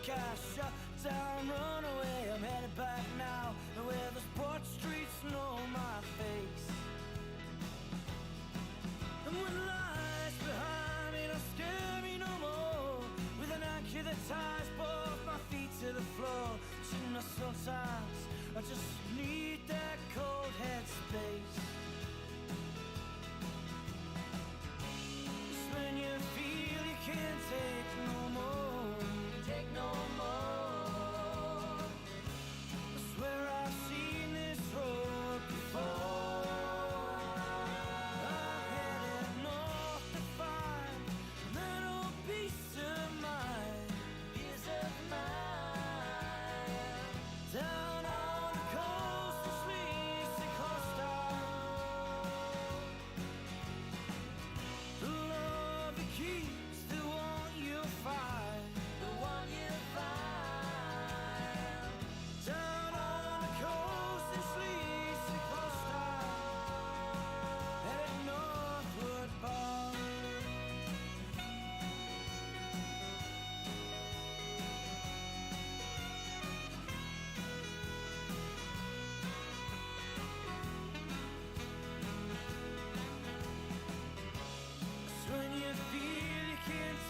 outcast, shut down, run away. I'm headed back now, where the porch streets know my face. And what lies behind me don't scare me no more, with an anchor that ties both my feet to the floor. But you know, sometimes I just need that cold headspace. Just when you feel you can't take no more, take no more. I swear I've seen this road before.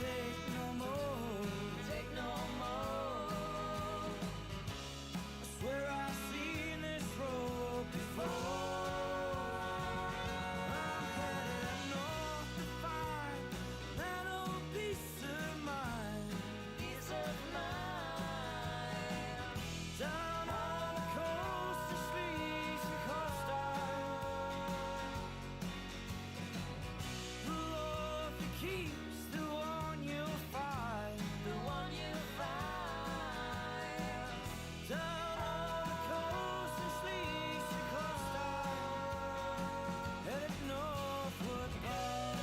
Take no more, take no more. I swear I've seen this road before. I'm headed north to find that old peace of mind, peace of mind. Down on the coast of Sleaze and Costa, the love that keeps the one you find, the one you find. Down on the coast of Sleaze and Costa, headed northward bound.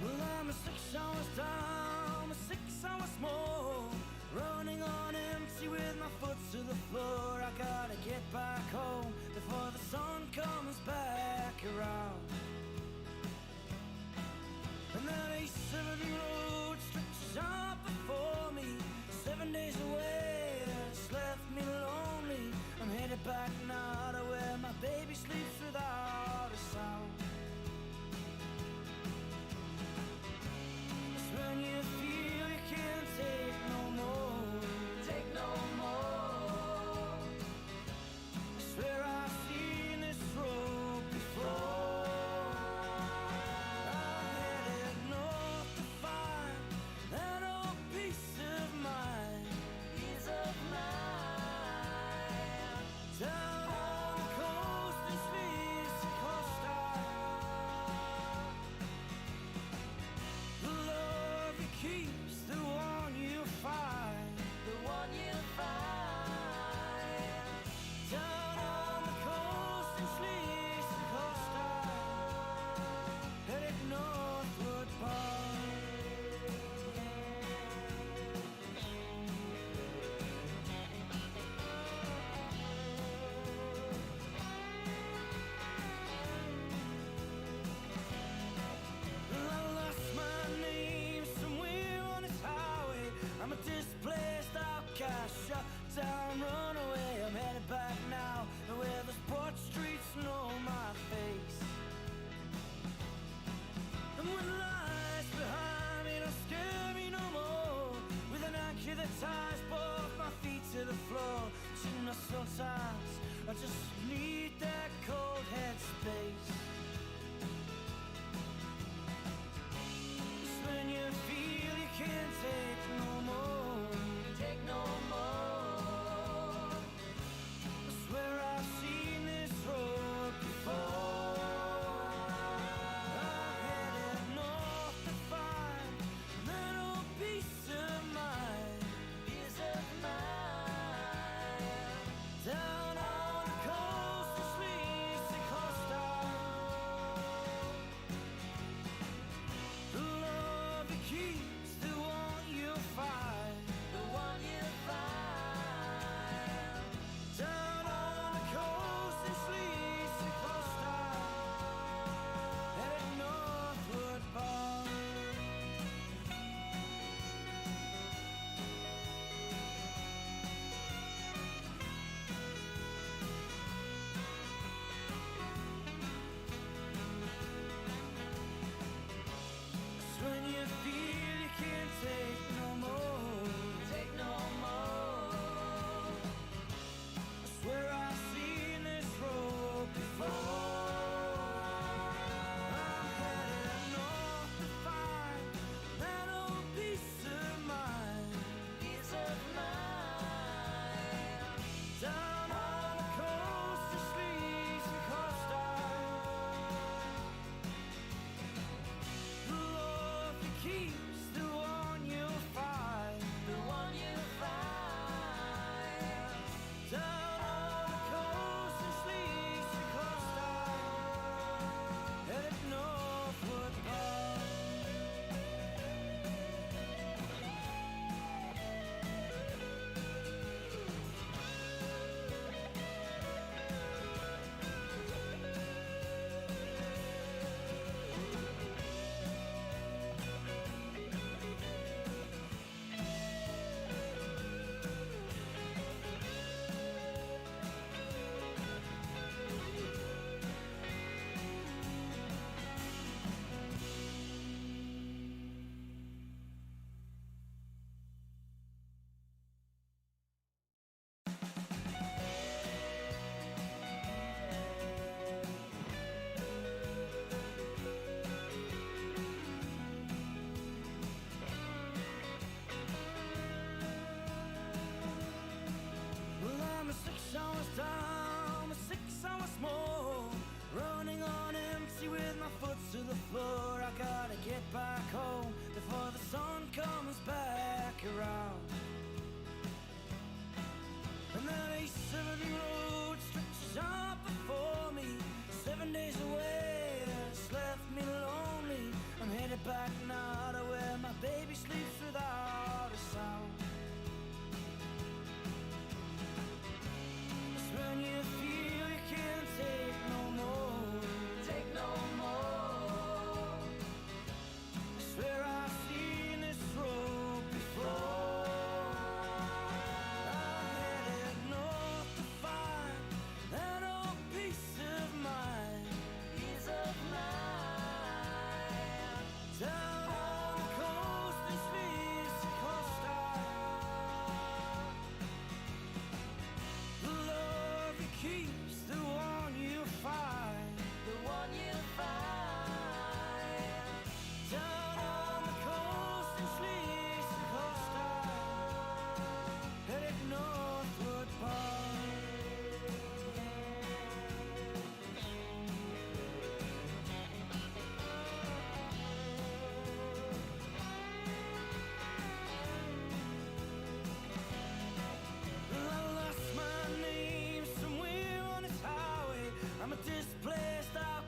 Well, I'm 6 hours down, 6 hours more, running on empty with my foot to the floor. I gotta get back home before the sun comes back around. And that A7 road stretches out before me, 7 days away, it's left me lonely. I'm headed back now to where my baby sleeps without a sound. When you feel you can't take no more, take no more. I swear I've seen this road before. I'm headed north to find that old peace of mind, peace of mind. Down on the coast of Sleaze and Costa, keeps the one you find, the one you find. Down on the coast in Sleaze and Costa, headed northward bound. I lost my name somewhere on this highway. I'm a displaced outcast, shut down, run away. I'm headed back now, where the porch streets know my face. And what lies behind me don't scare me no more, with an anchor that ties both my feet to the floor. But you know, sometimes I just need that cold headspace.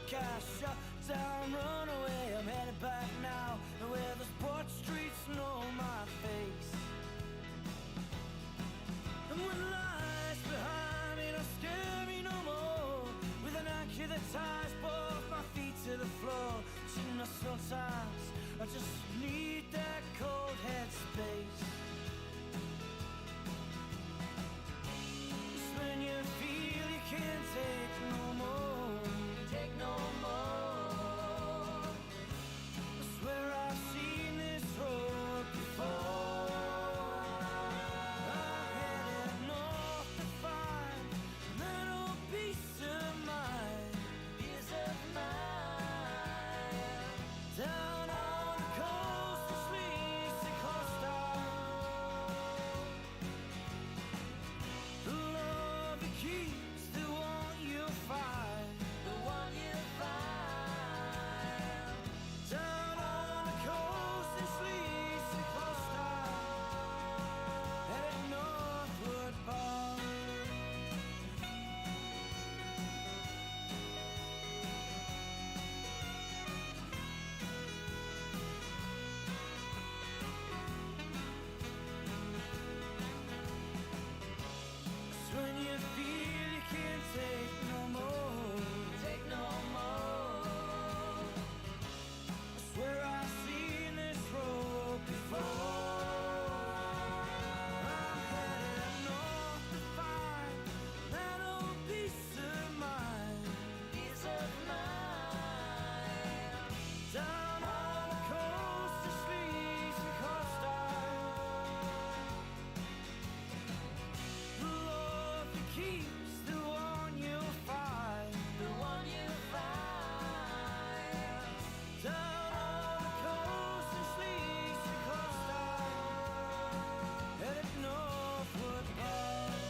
podcast shut down, run away. I'm headed back now, where the sports streets know my face. And when lies behind me don't scare me no more, with an anchor that ties both my feet to the floor. You know, sometimes I just need that cold headspace. It's when you feel you can't take no more, take no more. I swear I've seen this road before. I'm headed north to find that old peace of mind, peace of mind. Down on the coast of Schleswig-Holstein, the love that keeps, the one you'll find, the one you'll find. Down on the coast of Schleswig-Holstein, headed northward bound. It's when you feel you can't take no more, take no more. I swear I've seen this road before. I'm headed north to find that old peace of mind, peace of mind. Down on the coast of Schleswig-Holstein, the love that keeps, the one you'll find, the one you'll find. Down on the coast of Schleswig-Holstein, headed northward bound.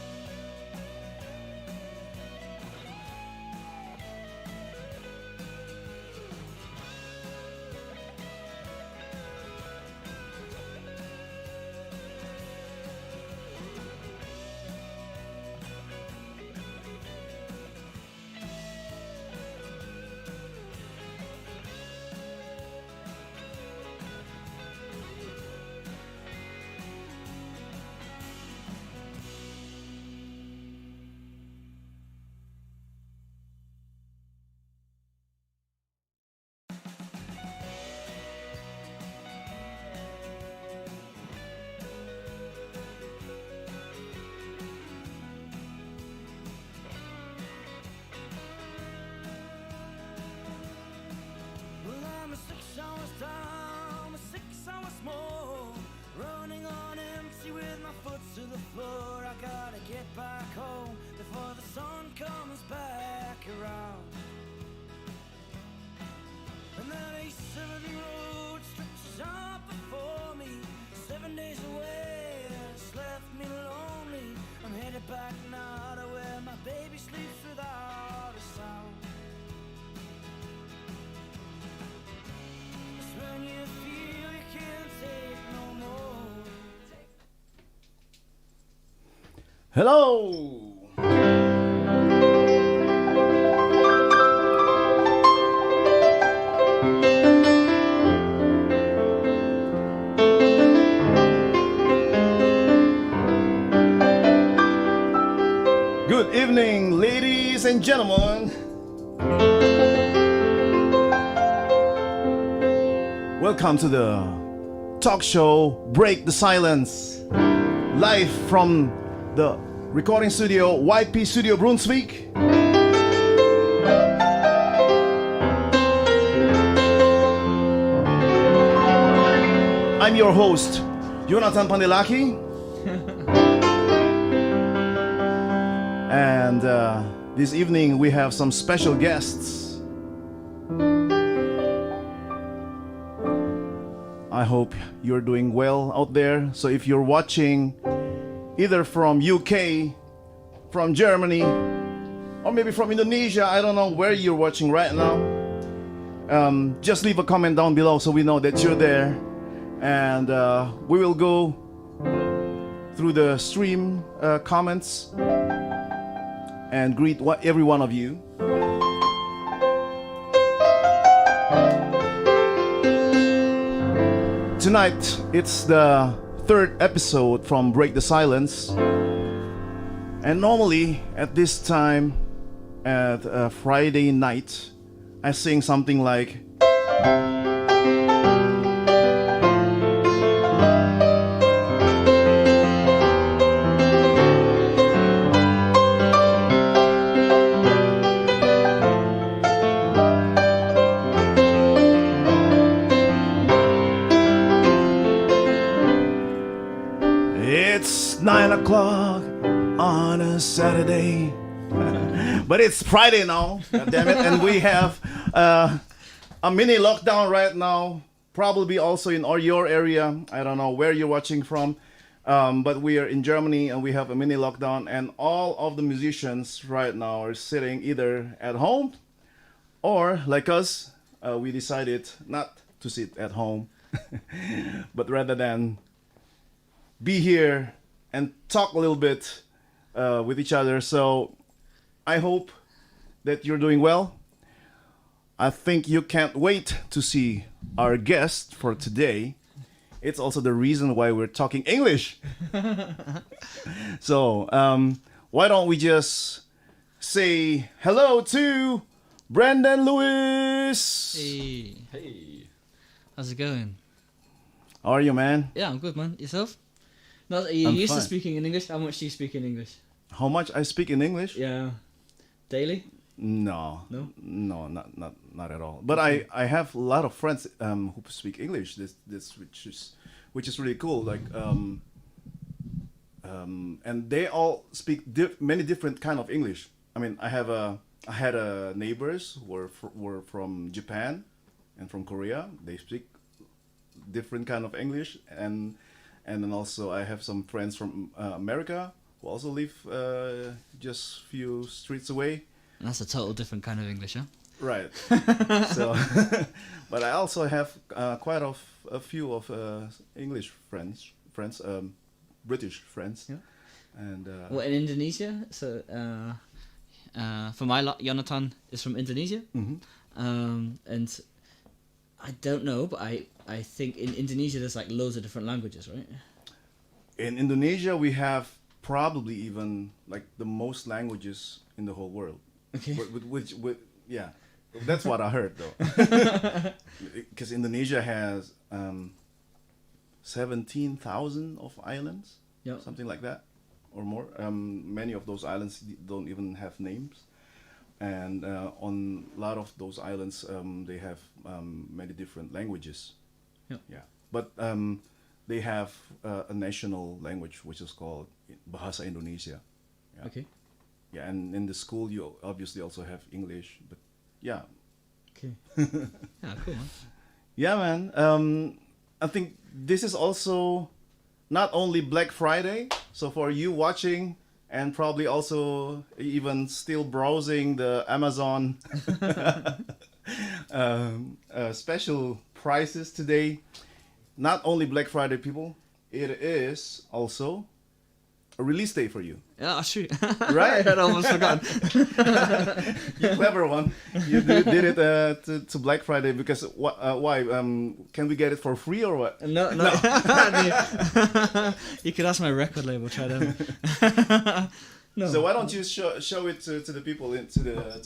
Well, I'm a 6 hours down, a 6 hours more, running on empty with my foot to the floor. I gotta get back home before the sun comes back around. And that A70 road stretches out before me, 7 days away, it's left me lonely. I'm headed back now to where my baby sleeps without a sound. It's when you feel you can't take no more. Hello! Good evening, ladies and gentlemen. Welcome to the talk show Break the Silence, live from the recording studio YP Studio Brunswick. I'm your host, Jonathan Pandelaki. And this evening we have some special guests. I hope you're doing well out there. So if you're watching either from UK, from Germany, or maybe from Indonesia, I don't know where you're watching right now, just leave a comment down below so we know that you're there. And we will go through the stream comments and greet every one of you. tonight it's the third episode from Break the Silence. And normally at this time, at Friday night, I sing something like it's 9 o'clock on a Saturday. But it's Friday now, God damn it, and we have a mini lockdown right now, probably also in your area. I don't know where you're watching from, but we are in Germany and we have a mini lockdown, and all of the musicians right now are sitting either at home or, like us, we decided not to sit at home, but rather than be here and talk a little bit with each other. So I hope that you're doing well. I think you can't wait to see our guest for today. It's also the reason why we're talking English. So why don't we just say hello to Brandon Lewes. Hey. Hey. How's it going? How are you, man? Yeah, I'm good, man. Yourself? No, you I'm used fine. to speaking in English. How much do you speak in English? How much I speak in English? Yeah. Daily? No, No? no, not at all. But I have a lot of friends who speak English. This which is really cool. Like and they all speak many different kind of English. I mean, I had neighbors who were from Japan and from Korea. They speak different kind of English, and then also I have some friends from America who also live just few streets away. And that's a total different kind of English, huh? Right. So, but I also have quite a few of English friends, British friends, Yeah. and Well, in Indonesia, so for my lot, Jonathan is from Indonesia, mhm. and I don't know, but I think in Indonesia there's like loads of different languages, right? In Indonesia we have probably even like the most languages in the whole world. Okay. With yeah, that's what I heard though. Because Indonesia has 17,000 of islands, Yeah. something like that, or more. Many of those islands don't even have names, and on a lot of those islands, they have many different languages. Yeah. Yeah, but they have a national language which is called Bahasa Indonesia. Yeah. Okay. Yeah, and in the school you obviously also have English, but yeah. Okay. Yeah, cool, man. Yeah, man. I think this is also not only Black Friday. So for you watching and probably also even still browsing the Amazon special prices today, not only Black Friday, people, it is also a release day for you. Yeah, that's true. Right? I had almost forgotten. You clever one. You did it to Black Friday because why? Can we get it for free or what? No. You could ask my record label. Try them. No. So why don't you show it to the people to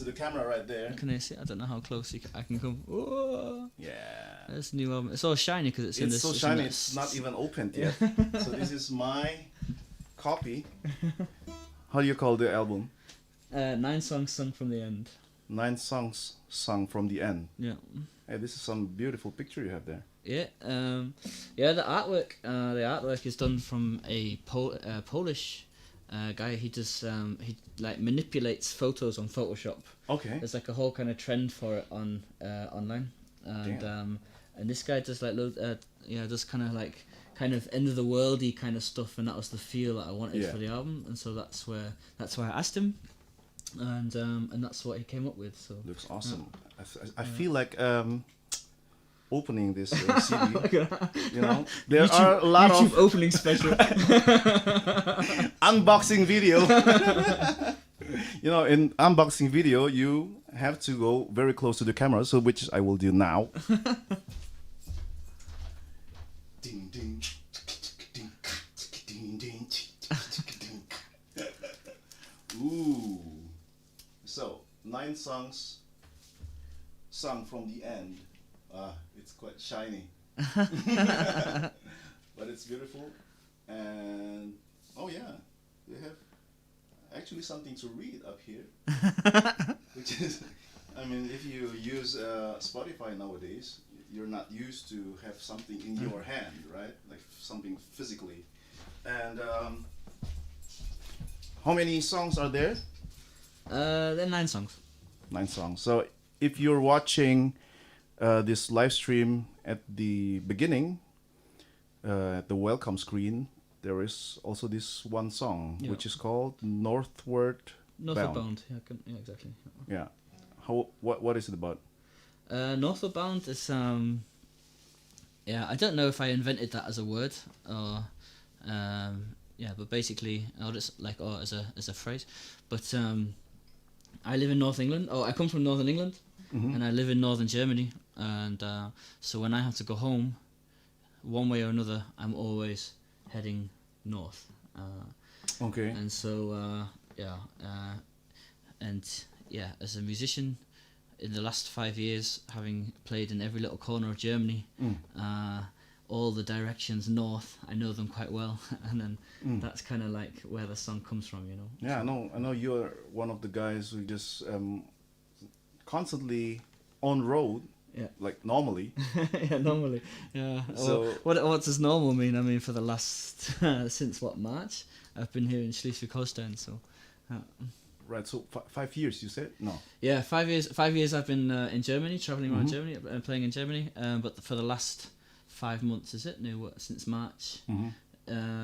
the camera right there? Can they see? I don't know how close I can come. Whoa. Yeah. That's a new album. It's all shiny because it's in this. So in shiny. this- It's not even opened yet. So this is my copy. How do you call the album? 9 songs sung from the end. 9 songs sung from the end. Yeah. Hey, this is some beautiful picture you have there. Yeah. Yeah. The artwork. The artwork is done from a Polish guy. He just he like manipulates photos on Photoshop. Okay. There's like a whole kind of trend for it on online, and this guy does like just kind of end of the worldy kind of stuff, and that was the feel that I wanted Yeah. for the album, and so that's why I asked him, and that's what he came up with. So Looks awesome. I feel like opening this CD. You know, there are a lot YouTube of opening special. unboxing video. You know, in unboxing video, you have to go very close to the camera, so which I will do now. Ooh. So 9 songs sung from the end. It's quite shiny. But it's beautiful. And oh yeah, they have actually something to read up here. Which is, I mean, if you use Spotify nowadays, you're not used to have something in your hand, right? Like something physically. And how many songs are there? There are 9 songs. 9 songs. So if you're watching this live stream at the beginning, at the welcome screen, there is also this one song, Yeah. which is called Northward Bound. Yeah, exactly. Yeah. What is it about? Northward Bound is yeah, I don't know if I invented that as a word or yeah, but basically, or just like or as a phrase. But I live in North England. I come from Northern England, and I live in Northern Germany. And so when I have to go home, one way or another, I'm always heading north. Okay. And so as a musician, in the last 5 years, having played in every little corner of Germany, all the directions north, I know them quite well, and then that's kind of like where the song comes from, you know. Yeah, I know you're one of the guys who just constantly on road. Yeah. Like normally. Yeah, normally. Yeah. So what does normal mean? I mean, for the last since March, I've been here in Schleswig-Holstein. So. Right. So 5 years, you said? No. Yeah, 5 years. 5 years I've been in Germany, traveling around Germany and playing in Germany. But for the last 5 months, is it? No, since March.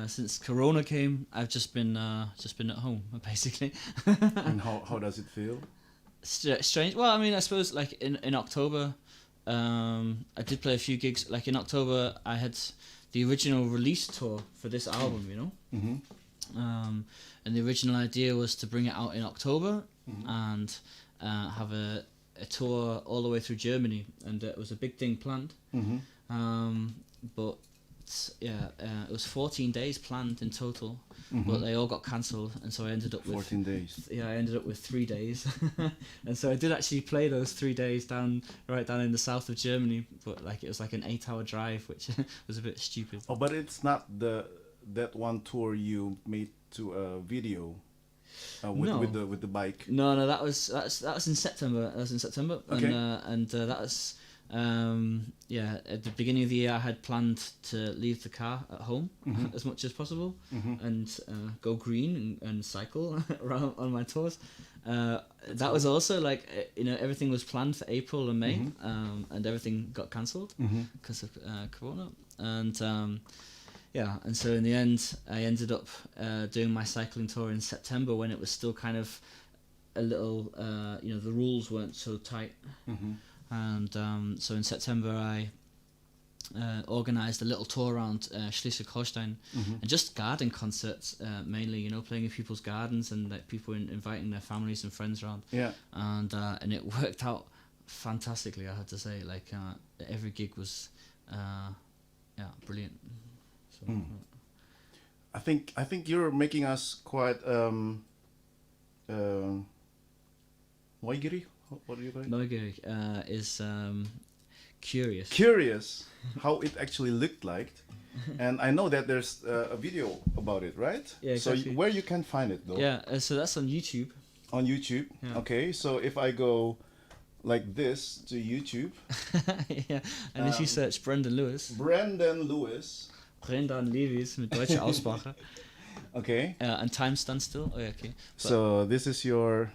Since Corona came, I've just been at home basically. And how does it feel? Strange. Well, I mean, I suppose like in October, I did play a few gigs. Like in October, I had the original release tour for this album, you know. And the original idea was to bring it out in October and have a tour all the way through Germany, and it was a big thing planned. But yeah, it was 14 days planned in total, but they all got cancelled, and so I ended up with 14 days. Yeah, I ended up with 3 days, and so I did actually play those 3 days right down in the south of Germany, but like it was like an 8-hour drive, which was a bit stupid. Oh, but it's not that one tour you made to a video with the bike. No, that was in September. That was in September, Okay. and that was. At the beginning of the year I had planned to leave the car at home as much as possible and go green and cycle around on my tours. That was also like, you know, everything was planned for April and May, and everything got cancelled because of Corona. And and so in the end I ended up doing my cycling tour in September when it was still kind of a little, the rules weren't so tight. And so in September I organised a little tour around Schleswig-Holstein and just garden concerts mainly, you know, playing in people's gardens and like people inviting their families and friends around. Yeah. And it worked out fantastically, I have to say. Like every gig was brilliant. So, I think you're making us quite neugierig. What do you call it? Neugierig is curious. Curious how it actually looked like. And I know that there's a video about it, right? Yeah, exactly. So where you can find it though? Yeah, so that's on YouTube. On YouTube? Yeah. Okay, so if I go like this to YouTube. Yeah, and if you search Brendan Lewes. Brendan Lewes. Brendan Lewes mit deutscher Aussprache. Okay. And Time Stand Still. Oh yeah, okay. But, so this is your...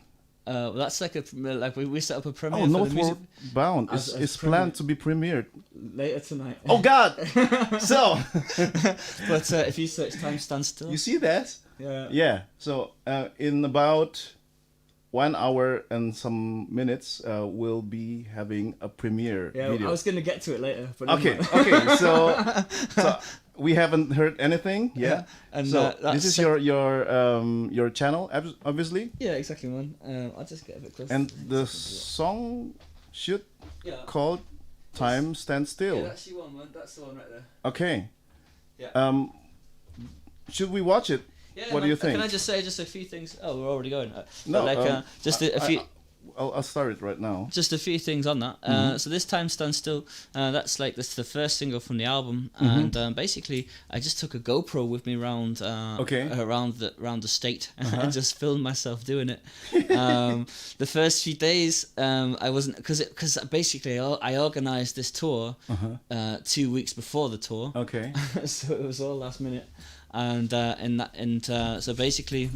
that's like we set up a premiere. Oh, for the music Northward Bound is planned to be premiered later tonight. Oh God! So, but if you search Time Stand Still, you see that? Yeah. Yeah. So in about 1 hour and some minutes, we'll be having a premiere video. I was gonna get to it later. But okay. So we haven't heard anything. Yeah. And so this is your channel, obviously. Yeah, exactly, man. I'll just get a bit closer. And the song should called "Time Stand Still." Yeah, that's the one, man. That's the one right there. Okay. Yeah. Should we watch it? Yeah, What do you think? Can I just say just a few things? Oh, we're already going. No, just a few. I'll start it right now. Just a few things on that. So this Time Stand Still, that's the first single from the album, and basically I just took a GoPro with me around around the state and just filmed myself doing it. The first few days, I wasn't because basically I organised this tour 2 weeks before the tour. Okay. So it was all last minute, and so basically.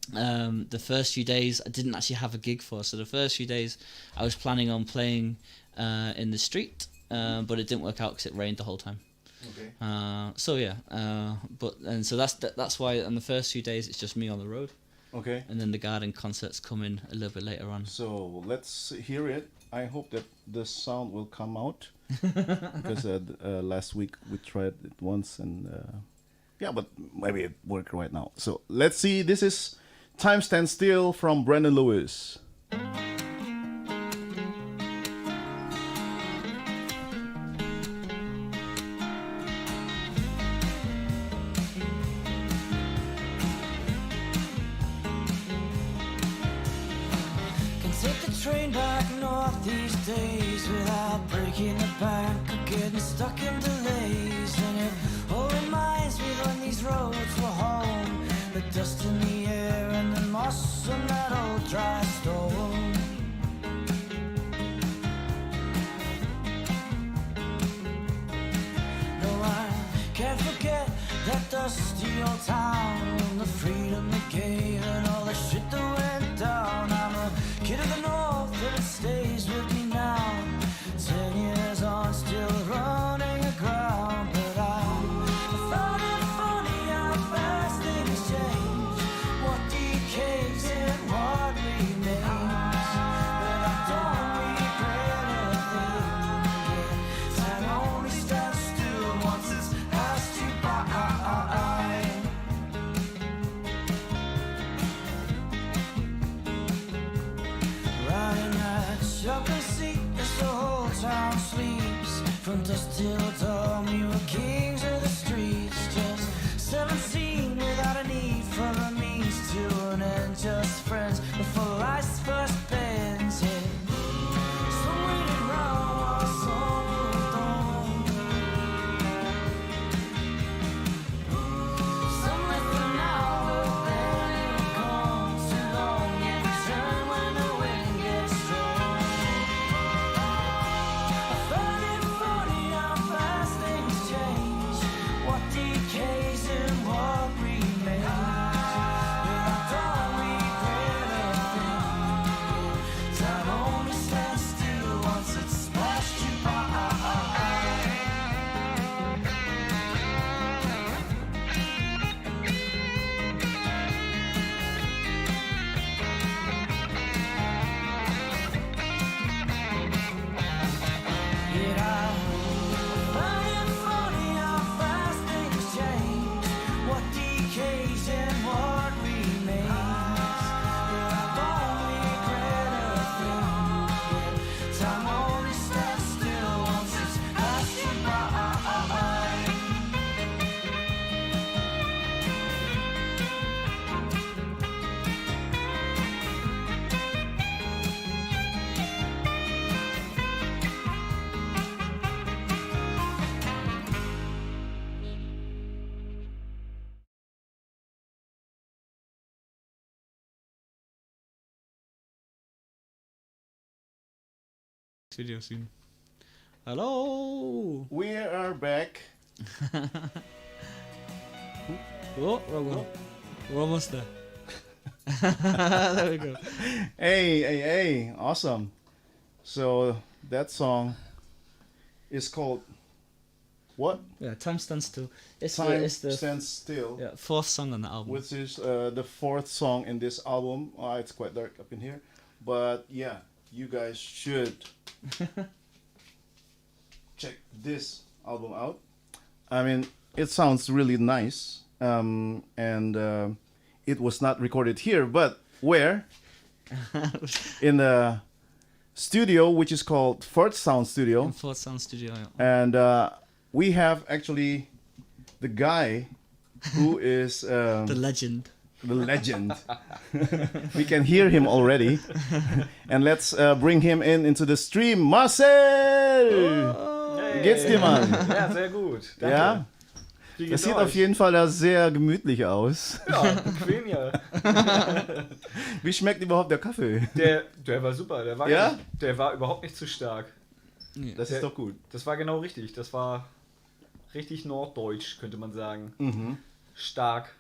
The first few days I didn't actually have a gig for, so the first few days I was planning on playing in the street, but it didn't work out because it rained the whole time. Okay. So that's why on the first few days it's just me on the road. Okay. And then the garden concerts come in a little bit later on. So let's hear it. I hope that the sound will come out because last week we tried it once and but maybe it worked right now. So let's see. This is Time Stand Still from Brandon Lewes. Take the train back north these days without breaking the bank or getting stuck in delays. And it all reminds me when these roads were home, the dust in the air and the moss on that old dry stone. No, I can't forget that dusty old town, the freedom it gave and all the shit that went down. I'm a kid of the north and it stays with me now. 10 years on, still running aground. But I found it funny how fast things change, what decays and what remains. But I don't regret a thing. Time only stands still once it's passed you by. Riding that shotgun seat as the whole town sleeps. From dusk till dawn, we were kings of the streets. Just 17 without a need for a means to an end. Just friends before life's first bends. Yeah. Some waited round while some moved on. Some live for now, but then they were gone too long. Yet return when the wind gets strong. I found it funny how fast things change, what decays and what remains. But I don't regret a thing. Time only stands still once it's passed you by. Yet I find it funny how fast things change, what decays and what remains. But I don't regret a thing. Time only stands still once it's passed you by. Video soon. Hello. We are back. Oh, wrong one. We're almost there. There we go. Hey, awesome. So that song is called what? Yeah, Time Stands Still. It's Time the Stands Still, fourth song on the album. which is the fourth song in this album. It's quite dark up in here, but yeah, you guys should check this album out. I mean, it sounds really nice, and it was not recorded here, but where? In the studio, which is called Fourth Sound Studio. Fourth Sound Studio. Yeah. And we have actually the guy who is The legend. the legend. We can hear him already. And let's bring him into the stream. Marcel! Wie geht's dir, Mann? Ja, sehr gut. Danke. Ja? Wie Das geht's sieht euch? auf jeden Fall da sehr gemütlich aus. Ja, bequem ja. Wie schmeckt überhaupt der Kaffee? Der war super. Der war, Ja? der war überhaupt nicht zu stark. Das ist doch gut. Das war genau richtig. Das war richtig norddeutsch, könnte man sagen. Mhm. Stark.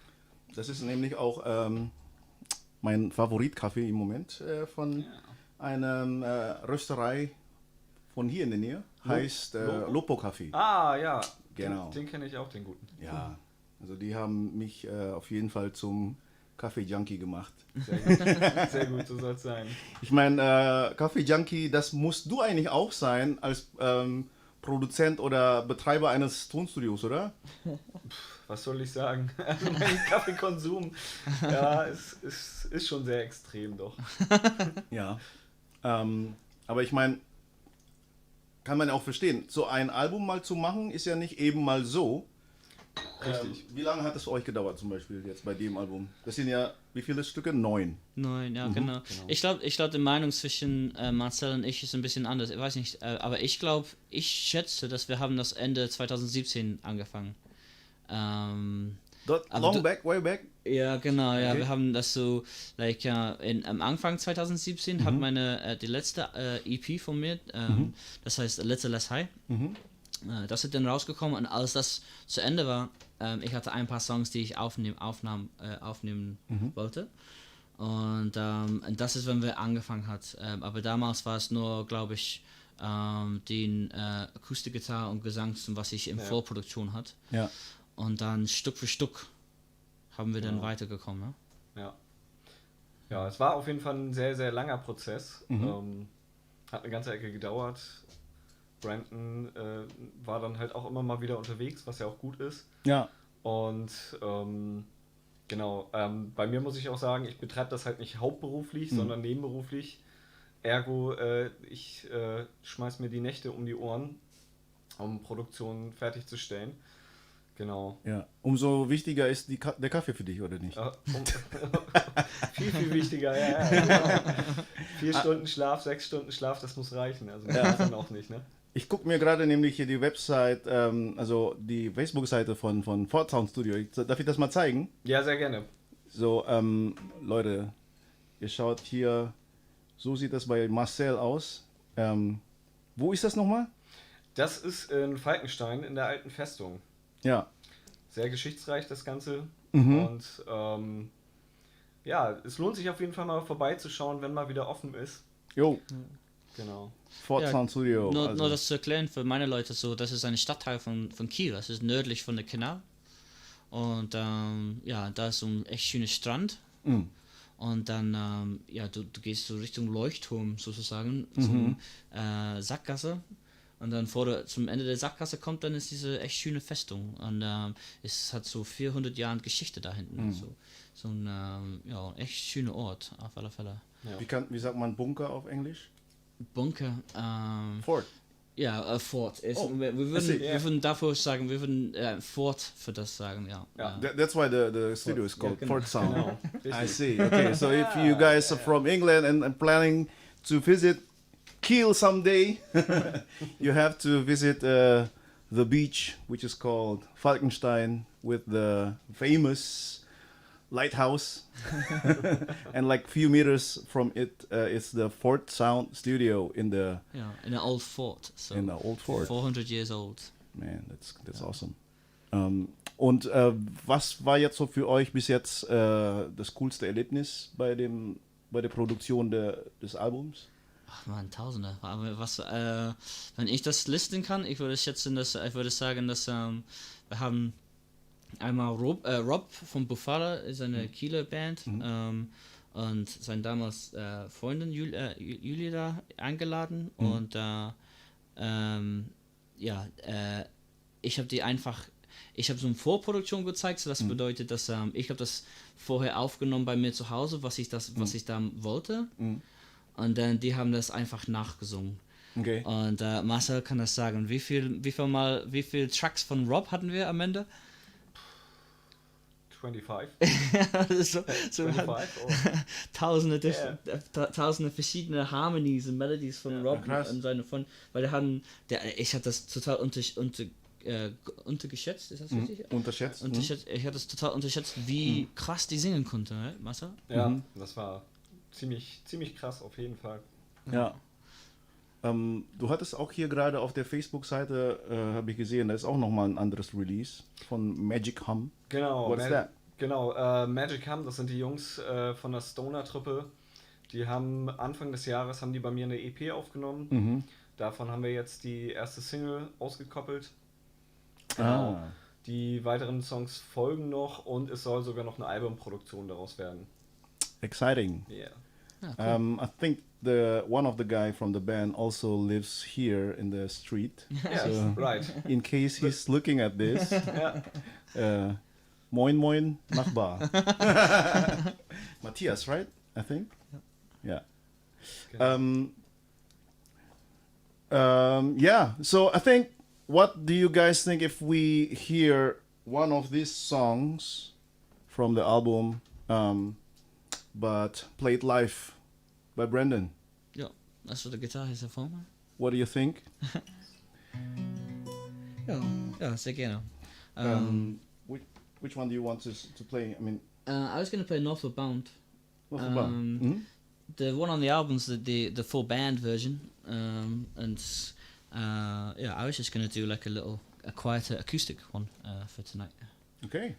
Das ist nämlich auch mein Favoritkaffee im Moment von einer Rösterei von hier in der Nähe. Heißt Lopo Kaffee. Ah, ja. Genau. Den kenne ich auch, den guten. Ja, also die haben mich auf jeden Fall zum Kaffee-Junkie gemacht. Sehr gut. Sehr gut, so soll es sein. Ich meine, Kaffee-Junkie, das musst du eigentlich auch sein als Produzent oder Betreiber eines Tonstudios, oder? Was soll ich sagen? Also mein Kaffeekonsum, ja, ist schon sehr extrem doch. Ja. Aber ich meine, kann man ja auch verstehen, so ein Album mal zu machen, ist ja nicht eben mal so. Richtig. Wie lange hat es für euch gedauert zum Beispiel jetzt bei dem Album? Das sind ja, wie viele Stücke? 9. 9, ja, genau. Ich glaub, die Meinung zwischen Marcel und ich ist ein bisschen anders. Ich weiß nicht, aber ich schätze, dass wir haben das Ende 2017 angefangen. Way back? Ja, genau, ja. Okay. Wir haben das so, am Anfang 2017 hat die letzte EP von mir, das heißt A Little Less High. Das ist dann rausgekommen und als das zu Ende war, ich hatte ein paar Songs, die ich aufnehmen wollte. Und das ist, wenn wir angefangen hat. Aber damals war es nur, glaube ich, den Akustikgitarre und Gesang, was ich in Vorproduktion hatte. Ja. Und dann Stück für Stück haben wir dann weitergekommen. Ne? Ja. Ja, es war auf jeden Fall ein sehr, sehr langer Prozess. Hat eine ganze Ecke gedauert. Brandon war dann halt auch immer mal wieder unterwegs, was ja auch gut ist. Ja. Und genau, bei mir muss ich auch sagen, ich betreibe das halt nicht hauptberuflich, sondern nebenberuflich. Ergo, ich schmeiß mir die Nächte um die Ohren, um Produktionen fertigzustellen. Genau. Ja. Umso wichtiger ist der Kaffee für dich, oder nicht? Viel, viel wichtiger, ja. Genau. 4 Stunden Schlaf, 6 Stunden Schlaf, das muss reichen. Also das ist dann auch nicht, ne? Ich gucke mir gerade nämlich hier die Website, also die Facebook-Seite von Ford Sound Studio. Darf ich das mal zeigen? Ja, sehr gerne. So, Leute, ihr schaut hier, so sieht das bei Marcel aus. Wo ist das nochmal? Das ist in Falkenstein in der alten Festung. Ja. Sehr geschichtsreich das Ganze. Und ja, es lohnt sich auf jeden Fall mal vorbeizuschauen, wenn mal wieder offen ist. Jo. Genau. Ford Sound Studio. Nur das zu erklären für meine Leute so, das ist ein Stadtteil von Kiel, das ist nördlich von der Kanal. Und da ist so ein echt schöner Strand. Und dann, du gehst so Richtung Leuchtturm sozusagen, zum Sackgasse. Und dann zum Ende der Sackgasse kommt, dann ist diese echt schöne Festung. Und es hat so 400 Jahre Geschichte da hinten. So ein echt schöner Ort, auf alle Fälle. Ja. Wie sagt man Bunker auf Englisch? Bunker. Fort. Ja, Fort. Wir würden davor sagen, wir würden Fort für das sagen, ja. That's why the studio is called genau. Fort Sound. Genau. I see. Okay, so if you guys are from England and planning to visit Kiel someday, you have to visit the beach, which is called Falkenstein, with the famous lighthouse. And like few meters from it, it's the Fort Sound Studio in the old fort. So in the old fort. 400 years old. Man, that's awesome. Und was war jetzt so für euch bis jetzt das coolste Erlebnis bei der Produktion des Albums? Ach man, Tausende. Aber wenn ich das listen kann, ich würde sagen, dass wir haben einmal Rob von Buffalo, ist eine Kieler Band, und seine damals Freundin Julia eingeladen und ich habe so eine Vorproduktion gezeigt, so das bedeutet, dass ich habe das vorher aufgenommen bei mir zu Hause, was ich da wollte. Und dann die haben das einfach nachgesungen. Okay. Und Marcel kann das sagen. Wie viel Tracks von Rob hatten wir am Ende? 25. so wir hatten 25 tausende verschiedene Harmonies und Melodies von Rob krass. und seine von, weil ich hatte das total untergeschätzt, ist das richtig? Unterschätzt. Ich hatte es total unterschätzt, wie krass die singen konnte, ne? Massa? Ja, das war ziemlich krass auf jeden Fall. Ja. Du hattest auch hier gerade auf der Facebook-Seite, habe ich gesehen, da ist auch nochmal ein anderes Release von Magic Hum. Genau. What's that? Genau, Magic Hum, das sind die Jungs von der Stoner-Truppe. Die haben Anfang des Jahres haben die bei mir eine EP aufgenommen. Davon haben wir jetzt die erste Single ausgekoppelt. Genau. Die weiteren Songs folgen noch und es soll sogar noch eine Albumproduktion daraus werden. Exciting. Yeah. Ja, cool. I think one of the guy from the band also lives here in the street. Yes, So right. in case he's looking at this, Ja. moin moin Nachbar. Matthias, right? I think. Yeah. Genau. Yeah. So I think, what do you guys think if we hear one of these songs from the album, but played live by Brendan? Ja, als we de gitaar is ervan. What do you think? Ja, sehr gerne. Which one do you want to play? I mean, I was going to play Northward Bound. what's the band? The one on the album's the full band version, and I was just gonna do like a quieter acoustic one for tonight. Okay,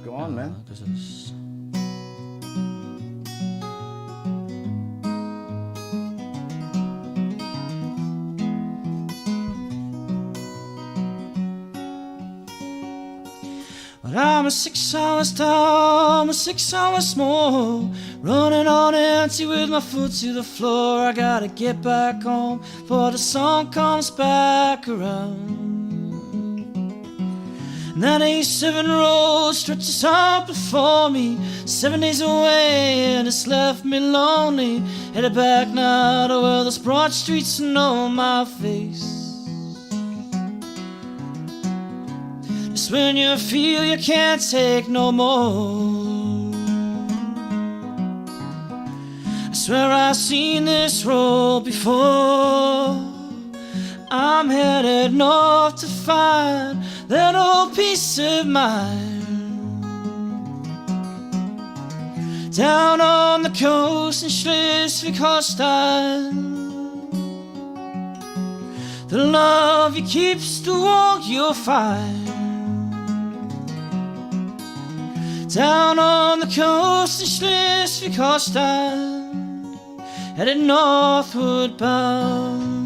go on, man. 'Cause it's- But I'm a 6 hours down, I'm a 6 hours more, running on empty with my foot to the floor. I gotta get back home before the sun comes back around. And that A7 road stretches out before me, 7 days away and it's left me lonely. Headed back now to where those broad streets know my face. It's when you feel you can't take no more. I swear I've seen this road before. I'm headed north to find that old peace of mind. Down on the coast in Schleswig-Holstein, the love you keeps the war you'll find. Down on the coast in Schleswig-Holstein, headed northward bound.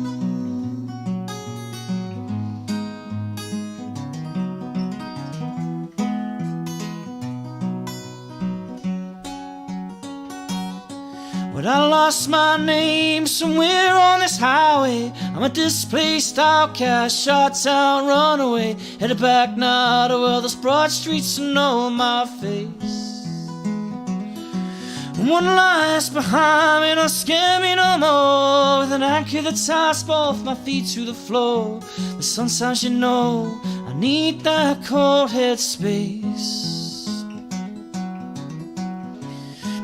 But I lost my name somewhere on this highway. I'm a displaced outcast, shot town runaway, headed back now to where those broad streets know my face. And one lies behind me, don't scare me no more, with an anchor that ties both my feet to the floor. But sometimes you know I need that cold head space.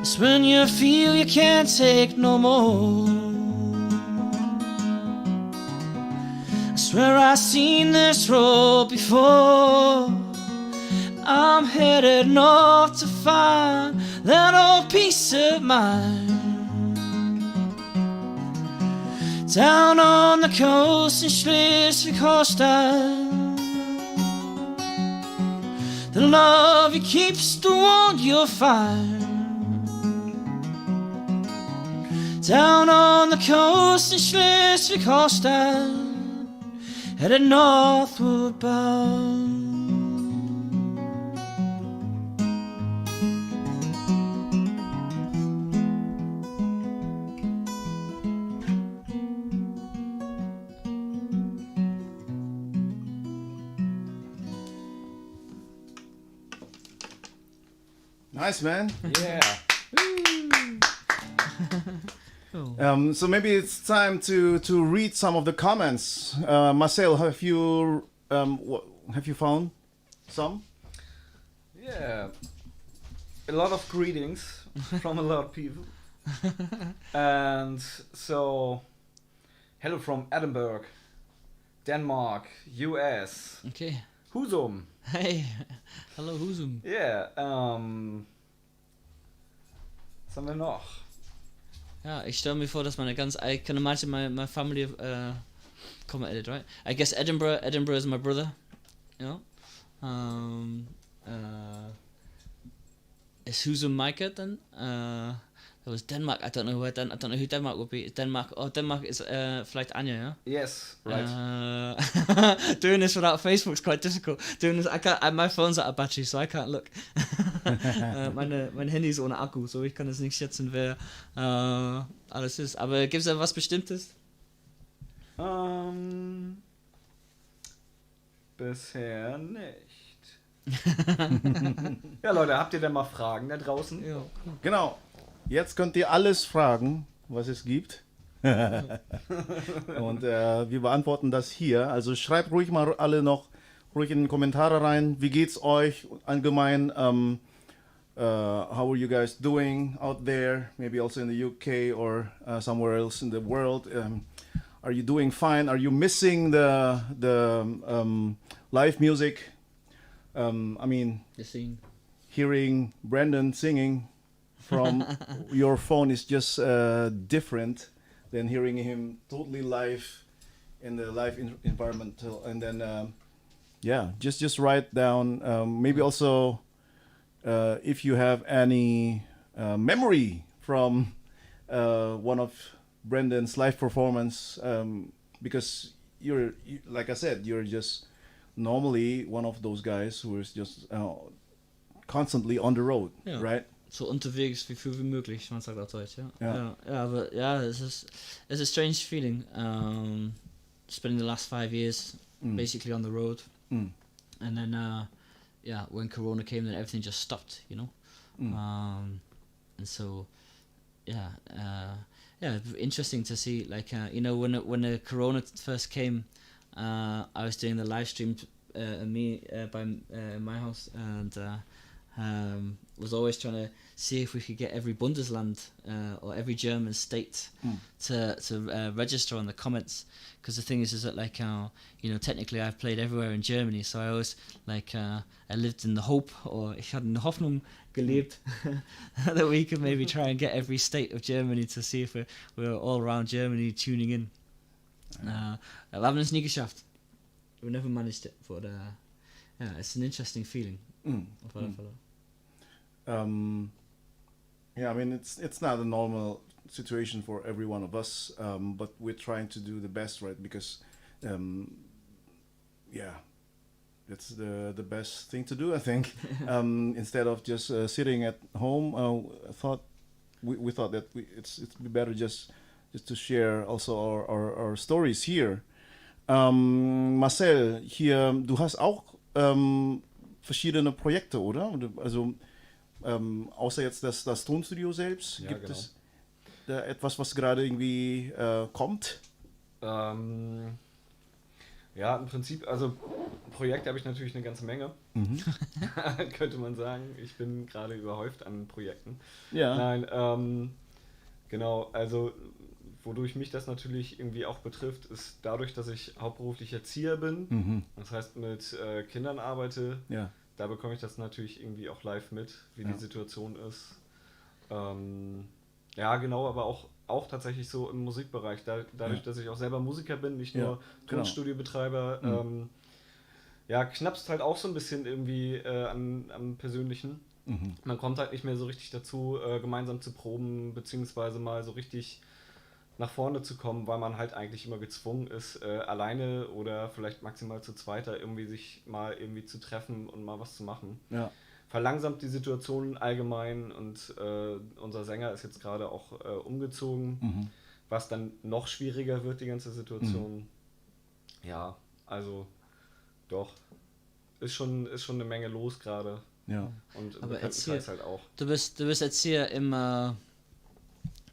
It's when you feel you can't take no more. I swear I've seen this road before. I'm headed north to find that old peace of mind. Down on the coast in Schleswig-Holstein, the love you keeps the one you'll find. Down on the coast in Schleswig-Holstein, headed northward bound. Nice, man. Yeah. So maybe it's time to read some of the comments. Marcel, have you found some? Yeah. A lot of greetings from a lot of people. And so, hello from Edinburgh, Denmark, US. Okay. Husum. Hey, hallo Husum. Yeah, was haben wir noch? Ja, ich stelle mir vor, dass I can imagine my family commented, right? I guess Edinburgh is my brother, you know? Is Husum Micah then? There was Denmark. I don't know who Denmark would be. Denmark is vielleicht Anja, yeah? Yes, right. Doing this without Facebook is quite difficult. Doing this, I can't. My phone's out of battery, so I can't look. Mein Handy ist ohne Akku, so ich kann es nicht schätzen, wer alles ist. Aber gibt's da was Bestimmtes? Bisher nicht. Ja, Leute, habt ihr denn mal Fragen da draußen? Ja. Genau. Jetzt könnt ihr alles fragen, was es gibt. Und wir beantworten das hier. Also schreibt ruhig mal alle noch ruhig in die Kommentare rein. Wie geht's euch allgemein? How are you guys doing out there? Maybe also in the UK or somewhere else in the world. Are you doing fine? Are you missing the live music? I mean, The scene. hearing Brandon singing from your phone is just different than hearing him totally live in the live environment. And then, just write down. Maybe also if you have any memory from one of Brandon's live performance, because like I said, you're just normally one of those guys who is just constantly on the road, right? So unterwegs wie viel wie möglich, man sagt auf Deutsch, ja. Ja. Ja, aber ja, it's a strange feeling. Spending the last 5 years basically on the road, and then when Corona came, then everything just stopped, you know. And so interesting to see, like when the Corona first came, I was doing the live stream by my house, and was always trying to see if we could get every Bundesland or every German state to register on the comments, because the thing is that like technically I've played everywhere in Germany, so I always I lived in the hope, or ich hatte in der Hoffnung gelebt, that we could maybe try and get every state of Germany to see if we're all around Germany tuning in. Wir haben es nie geschafft. We never managed it, but it's an interesting feeling. Auf alle Fälle. I mean it's not a normal situation for every one of us, but we're trying to do the best, right? Because that's the best thing to do, I think. Instead of just sitting at home, we thought that it's better just to share also our stories here. Marcel, hier, du hast auch verschiedene Projekte, oder? Also außer jetzt das Tonstudio selbst, gibt es da etwas, was gerade irgendwie kommt? Ja, im Prinzip, also Projekte habe ich natürlich eine ganze Menge, könnte man sagen. Ich bin gerade überhäuft an Projekten. Ja. Nein, genau, also wodurch mich das natürlich irgendwie auch betrifft, ist dadurch, dass ich hauptberuflich Erzieher bin, das heißt mit Kindern arbeite, da bekomme ich das natürlich irgendwie auch live mit, wie die Situation ist. Ja, genau, aber auch tatsächlich so im Musikbereich, dadurch, dass ich auch selber Musiker bin, nicht nur Tonstudiobetreiber, knappst halt auch so ein bisschen irgendwie am Persönlichen. Man kommt halt nicht mehr so richtig dazu, gemeinsam zu proben, beziehungsweise mal so richtig nach vorne zu kommen, weil man halt eigentlich immer gezwungen ist, alleine oder vielleicht maximal zu zweiter irgendwie sich mal irgendwie zu treffen und mal was zu machen. Ja. Verlangsamt die Situation allgemein, und unser Sänger ist jetzt gerade auch umgezogen, was dann noch schwieriger wird, die ganze Situation. Ja, also doch, ist schon eine Menge los gerade. Ja. Und aber Erzieher halt auch. Du bist Erzieher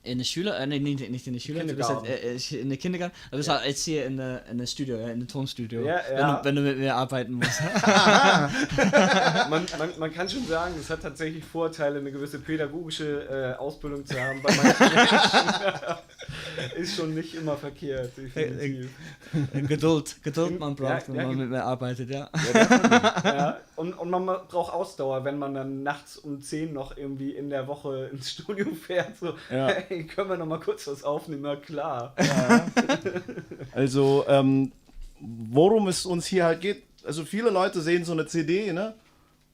in der Schule, nee, nicht in der Schule, du bist halt, in der Kindergarten, du bist halt jetzt hier in der Studio, in der Tonstudio, wenn du mit mir arbeiten musst. man kann schon sagen, es hat tatsächlich Vorteile, eine gewisse pädagogische Ausbildung zu haben bei manchen Menschen. Ist schon nicht immer verkehrt, definitiv. Geduld man braucht, wenn man mit mir arbeitet, ja. Ja, und man braucht Ausdauer, wenn man dann nachts um 10 noch irgendwie in der Woche ins Studio fährt, so, hey, können wir noch mal kurz was aufnehmen? Na klar. Ja. Also, worum es uns hier halt geht, also viele Leute sehen so eine CD, ne?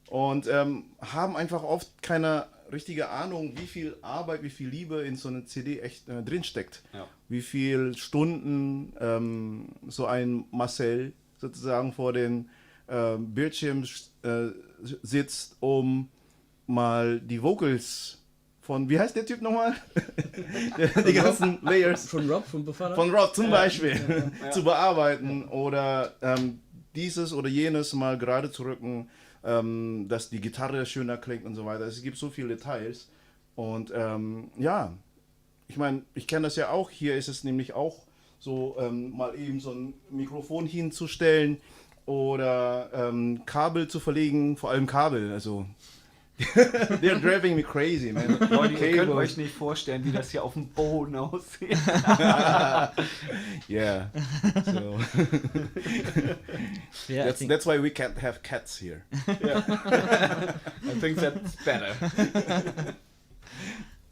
Und haben einfach oft keine richtige Ahnung, wie viel Arbeit, wie viel Liebe in so einer CD echt drinsteckt. Ja. Wie viel Stunden so ein Marcel sozusagen vor den Bildschirm sitzt, um mal die Vocals von, wie heißt der Typ nochmal? Die ganzen Layers. Von Rob, von Buffalo? Von Rob zum Beispiel zu bearbeiten oder dieses oder jenes mal gerade zu rücken, dass die Gitarre schöner klingt und so weiter. Es gibt so viele Details und ja, ich meine, ich kenne das ja auch. Hier ist es nämlich auch so, mal eben so ein Mikrofon hinzustellen oder Kabel zu verlegen, vor allem Kabel, also they're driving me crazy, man. Leute, ihr könnt euch nicht vorstellen, wie das hier auf dem Boden aussieht. Yeah. So. Yeah, that's why we can't have cats here. Yeah. I think that's better.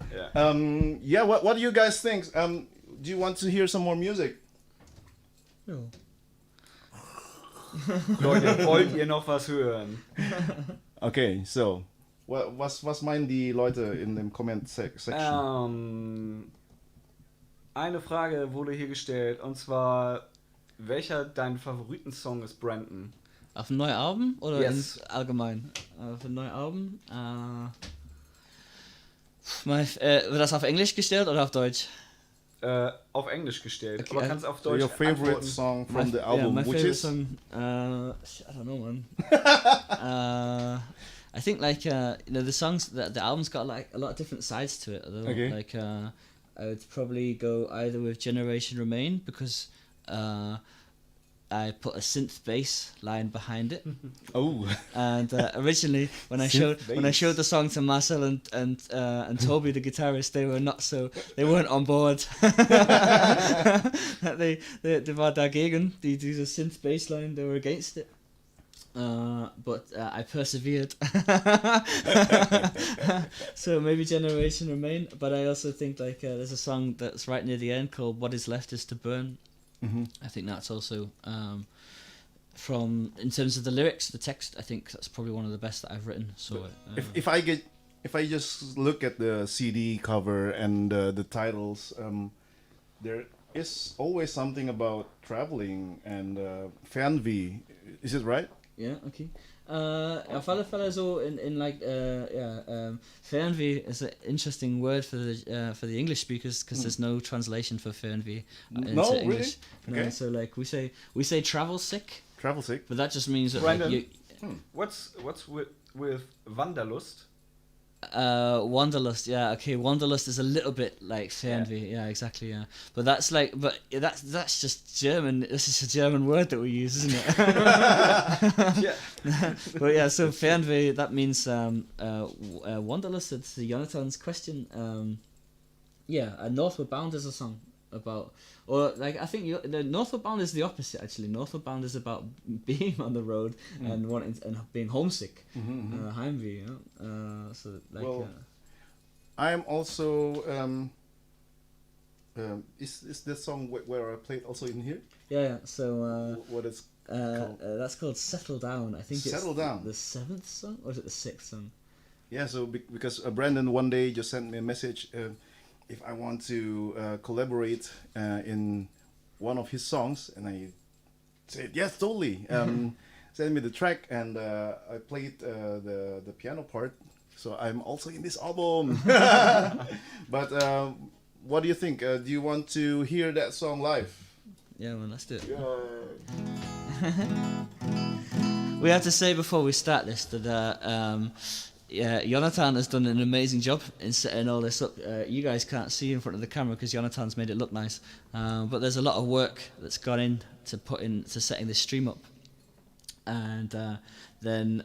Yeah. What do you guys think? Do you want to hear some more music? Ja. Leute, wollt ihr noch was hören? Okay, so. Was meinen die Leute in dem Comment-Section? Eine Frage wurde hier gestellt, und zwar, welcher dein Favoritensong ist, Brandon? Auf ein neues Album oder Yes. Allgemein? Auf ein neues Album? Wird das auf Englisch gestellt oder auf Deutsch? Auf Englisch gestellt, Okay, aber kannst auf Deutsch your favorite antworten. song from the album, my which favorite is? song, I don't know, man. I think like the songs, the album's got like a lot of different sides to it. Though. Okay. Like I would probably go either with Generation Remain because I put a synth bass line behind it. Oh. And originally, when I showed the song to Marcel and Toby, the guitarist, they weren't on board. they were dagegen, diese synth bass line, they were against it. But I persevered. So maybe Generation Remain, but I also think like there's a song that's right near the end called What Is Left Is to Burn. Mm-hmm. I think that's also from, in terms of the lyrics, the text, I think that's probably one of the best that I've written. So If I just look at the CD cover and the titles, there is always something about traveling and Fernweh. Is it right? yeah, okay. Auf alle Fälle so in like Fernweh is an interesting word for the English speakers because there's no translation for Fernweh into No, English. really? Okay. No, so like we say travel sick, But that just means that Brandon, like, what's with Wanderlust? Wanderlust, yeah, okay. Wanderlust is a little bit like Fernweh, yeah, exactly, yeah. But that's just German. This is a German word that we use, isn't it? Yeah. But yeah, so Fernweh, that means Wanderlust. It's Jonathan's question. Northward Bound is a song about, or like I think the Northward Bound is the opposite actually. Northward Bound is about being on the road and wanting and being homesick. Heimweh, you know? So like. Well, I'm also. Is this song where I played also in here? Yeah. So. What is called? That's called Settle Down. I think Settle it's Down. the 7th song, or is it the 6th song? Yeah, so because Brandon one day just sent me a message if I want to collaborate in one of his songs, and I said yes, totally. Send me the track, and I played the piano part, so I'm also in this album. But what do you think? Do you want to hear that song live? Yeah, man, let's do it. Yeah. We have to say before we start this that yeah, Jonathan has done an amazing job in setting all this up. You guys can't see in front of the camera because Jonathan's made it look nice, but there's a lot of work that's gone into setting this stream up. And then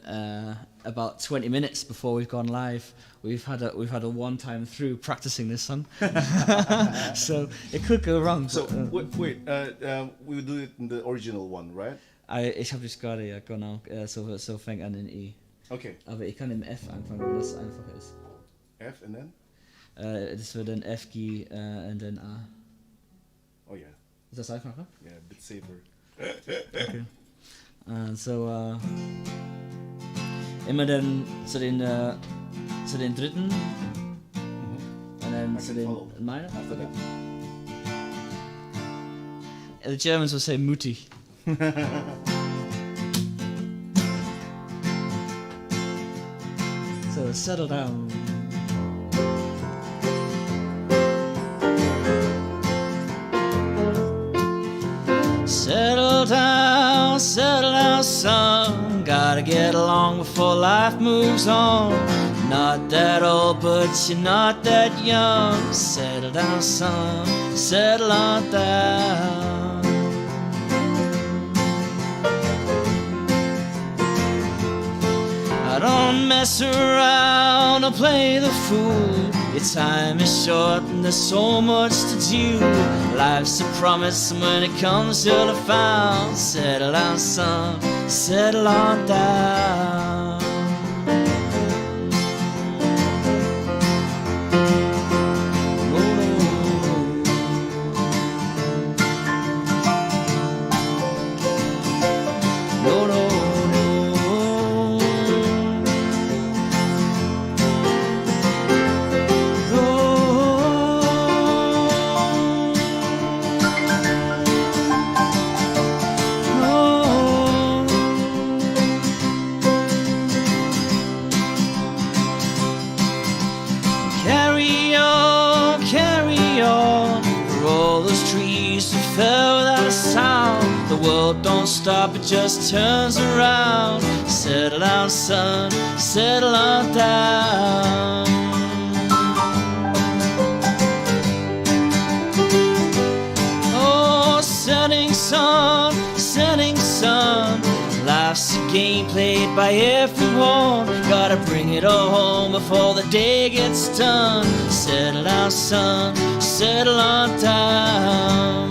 about 20 minutes before we've gone live, we've had a one-time through practicing this song. So it could go wrong. So wait, we do it in the original one, right? Ich habe das gerade ja genau so fängt an in E. Okay. Aber ich kann im F anfangen, wenn das einfacher ist. F and then? Das wird dann F, G und dann A. Oh yeah. Ist das einfacher? Yeah, a bit safer. Okay. So immer dann zu den dritten und dann zu den minor. After that. The Germans will say mutig. So settle down. Settle down, son. Gotta get along before life moves on. Not that old, but you're not that young. Settle down, son. Settle on down. I don't mess around or play the fool. Your time is short and there's so much to do. Life's a promise and when it comes you'll have found. Settle down, son, settle on down. Don't stop, it just turns around. Settle down, son, settle on down. Oh, setting sun. Life's a game played by everyone. Gotta bring it all home before the day gets done. Settle down, son, settle on down.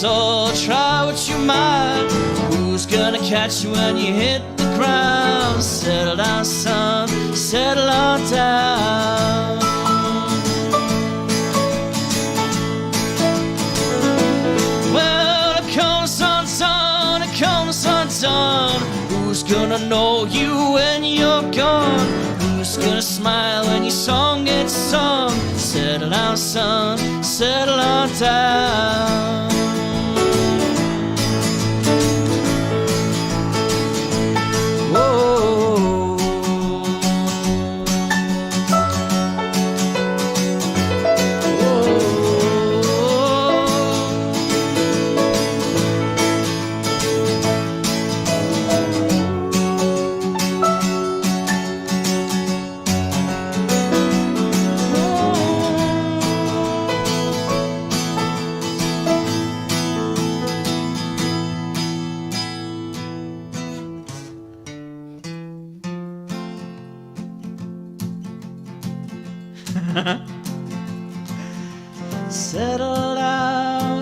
All try what you might. Who's gonna catch you when you hit the ground? Settle down, son, settle on down. Well, it comes undone, it comes undone. Who's gonna know you when you're gone? Who's gonna smile when your song gets sung? Settle down, son, settle on down.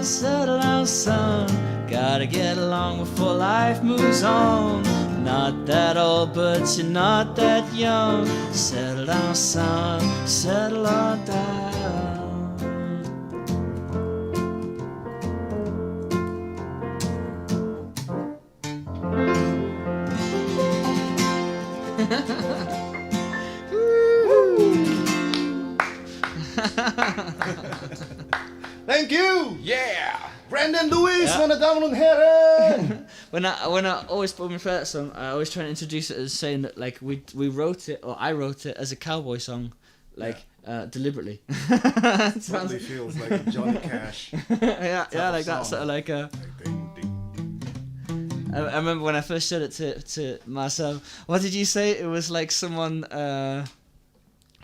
Settle down, son. Gotta get along before life moves on. Not that old, but you're not that young. Settle down, son. Settle on down. you! Yeah! Brandon Lewes, Ja. meine Damen und Herren! When I always put my first song, I always try to introduce it as saying that like we wrote it, or I wrote it as a cowboy song, like deliberately. Sounds Totally feels like a Johnny Cash. yeah, of like that song. sort of like a. Ding, ding. I remember when I first showed it to Marcel. What did you say? It was like someone.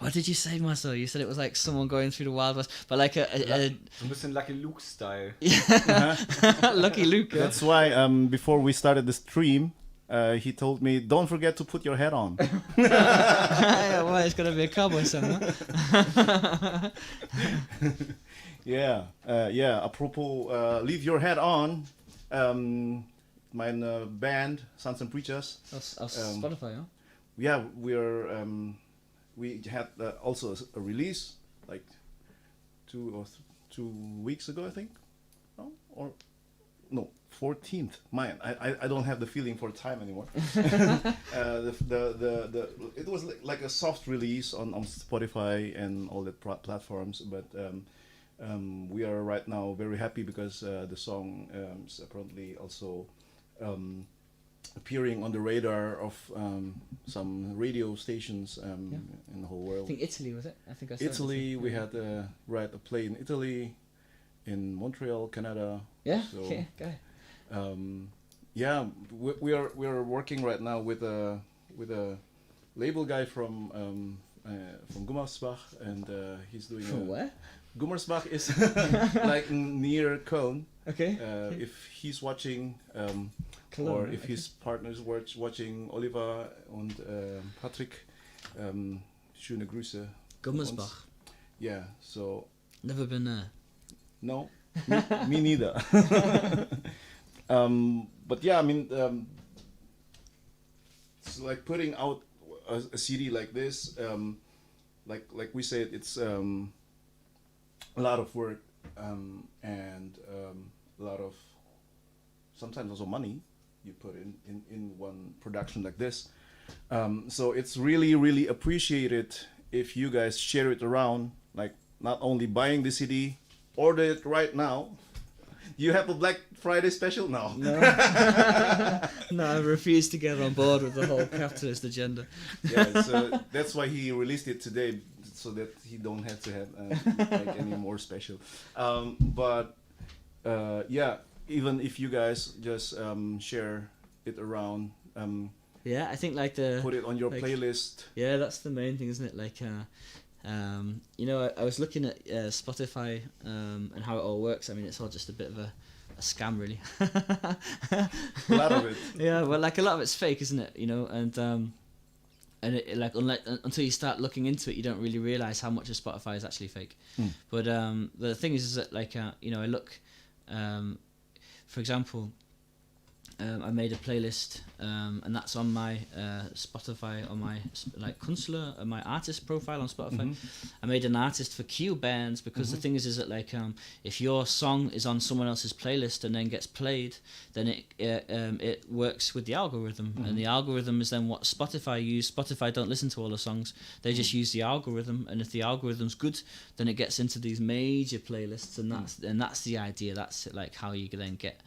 What did you say, Marcel? You said it was like someone going through the Wild West, but like a So ein bisschen Lucky Luke-Style. Lucky Luke. Yeah. That's why before we started the stream, he told me, don't forget to put your hat on. Yeah, well, it's gonna be a cowboy song, huh? Yeah, apropos, leave your hat on. Mein band, Sons and Preachers. Auf Spotify, yeah. Yeah, we had also a release like 2 weeks ago, I think. No, 14th. Man, I don't have the feeling for time anymore. It was like a soft release on Spotify and all the platforms, but we are right now very happy because the song is apparently also appearing on the radar of some radio stations in the whole I world. think Italy was it? I think I saw Italy, it. we had a play in Italy, in Montreal, Canada. Yeah. So, Okay. Guy. we are working right now with a label guy from Gummersbach, and he's doing From where? Gummersbach is like near Cologne. Okay. If he's watching, Cologne, or if okay. his partners watching, Oliver und Patrick, schöne Grüße. Gummersbach. Yeah, so Never been there. no, me neither. But yeah, I mean, it's like putting out a CD like this, like we said, it's a lot of work and a lot of sometimes also money you put in one production like this. So it's really appreciated if you guys share it around, like not only buying the CD, order it right now. You have a Black Friday special now. No. No, I refuse to get on board with the whole capitalist agenda. Yeah, so that's why he released it today, so that he don't have to have like any more special. But yeah, even if you guys just share it around, Yeah, I think like the put it on your like, playlist. Yeah, that's the main thing, isn't it? Like, you know, I was looking at Spotify and how it all works. I mean, it's all just a bit of a scam, really. A lot of it. Yeah, well, like a lot of it's fake, isn't it? You know, and it like until you start looking into it, you don't really realize how much of Spotify is actually fake. But the thing is that like you know, I look, for example. I made a playlist, and that's on my Spotify, on my like Künstler, my artist profile on Spotify. I made an artist for Q bands because the thing is that like if your song is on someone else's playlist and then gets played, then it works with the algorithm, and the algorithm is then what Spotify use. Spotify don't listen to all the songs; they just use the algorithm, and if the algorithm's good, then it gets into these major playlists, and that's the idea. That's like how you then get.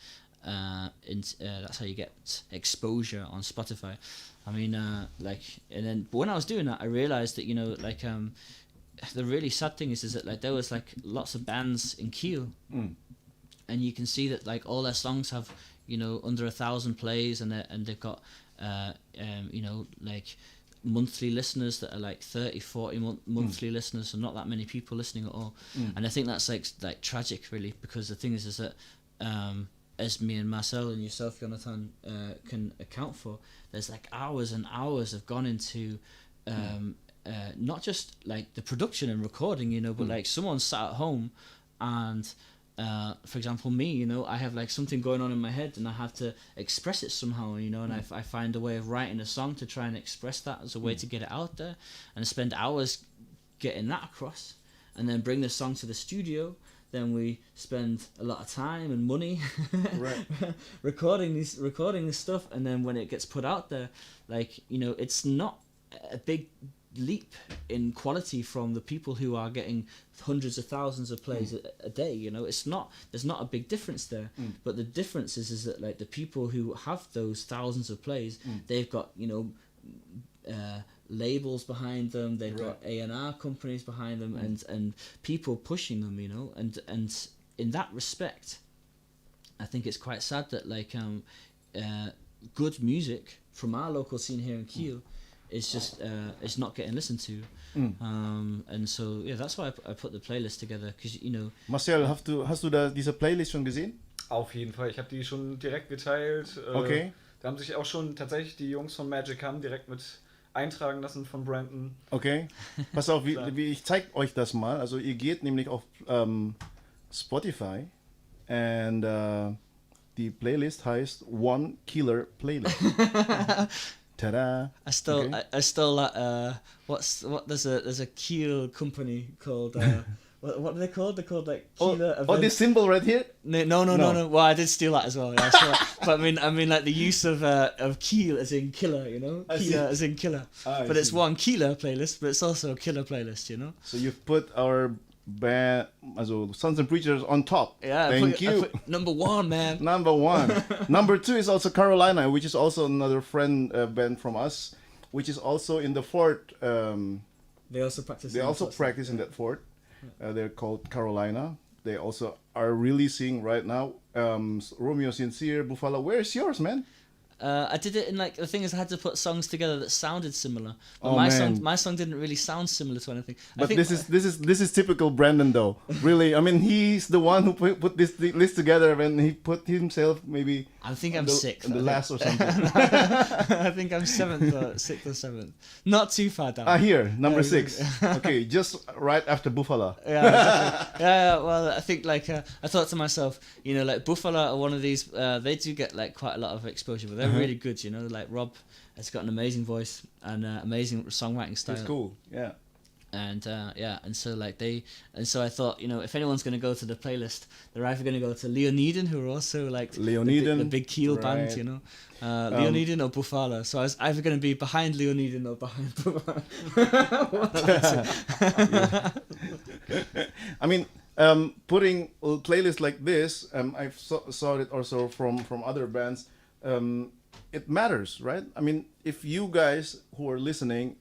That's how you get exposure on Spotify. I mean, like, and then but when I was doing that, I realized that, you know, like, the really sad thing is that like there was like lots of bands in Kiel, and you can see that like all their songs have, you know, under 1,000 plays, and they've got, you know, like monthly listeners that are like 30-40 monthly listeners, so not that many people listening at all. And I think that's like tragic, really, because the thing is that as me and Marcel and yourself, Jonathan, can account for, there's like hours and hours have gone into not just like the production and recording, you know, but like someone sat at home and for example me, you know, I have like something going on in my head and I have to express it somehow, you know, and I find a way of writing a song to try and express that as a way to get it out there, and spend hours getting that across, and then bring the song to the studio. Then we spend a lot of time and money recording this stuff, and then when it gets put out there, like, you know, it's not a big leap in quality from the people who are getting hundreds of thousands of plays a day. You know, there's not a big difference there, but the difference is that like the people who have those thousands of plays, they've got, you know, labels behind them, they've got A&R companies behind them, and people pushing them, you know, and in that respect, I think it's quite sad that like good music from our local scene here in Kiel is just it's not getting listened to, and so yeah, that's why I put the playlist together, because you know. Marcel, hast du diese Playlist schon gesehen? Auf jeden Fall, ich habe die schon direkt geteilt. Okay. Da haben sich auch schon tatsächlich die Jungs von Magic Ham direkt mit eintragen lassen von Brandon. Okay. Pass auf, ich zeig euch das mal. Also ihr geht nämlich auf Spotify und die Playlist heißt One Killer Playlist. Ta-da! I stole that. There's a Kiel company called. What are they called? They're called like Kieler. Oh, this symbol right here? No. Well, I did steal that as well. Yeah, but I mean, like the use of Kiel as in killer, you know, Kieler as in killer. But it's one Kieler playlist, but it's also a killer playlist, you know. So you've put our band, also Sons and Preachers, on top. Yeah, Thank you. I put number one, man. Number one. Number two is also Carolina, which is also another friend band from us, which is also in the fort. They also practice. They also practice in that fort. They're called Carolina. They also are releasing right now Romeo Sincere, Buffalo. Where's yours, man? I did it in like, the thing is I had to put songs together that sounded similar. But Oh, my song didn't really sound similar to anything. But this is typical Brandon though. Really, I mean, he's the one who put this list together, and he put himself maybe. I think I'm sixth. The last or something. I think I'm seventh or sixth or seventh. Not too far down. Here, number 6. Okay, just right after Buffalo. Yeah, exactly. Yeah. Well, I think like I thought to myself, you know, like Buffalo are one of these. They do get like quite a lot of exposure, but they're really good. You know, like Rob has got an amazing voice and amazing songwriting style. It's cool. Yeah. And and so I thought, you know, if anyone's going to go to the playlist, they're either going to go to Leoniden, who are also like the big Kiel band, you know, Leoniden or Buffalo. So I was either going to be behind Leoniden or behind Buffalo. I mean, putting a playlist like this, I've saw it also from other bands. It matters, right? I mean, if you guys who are listening,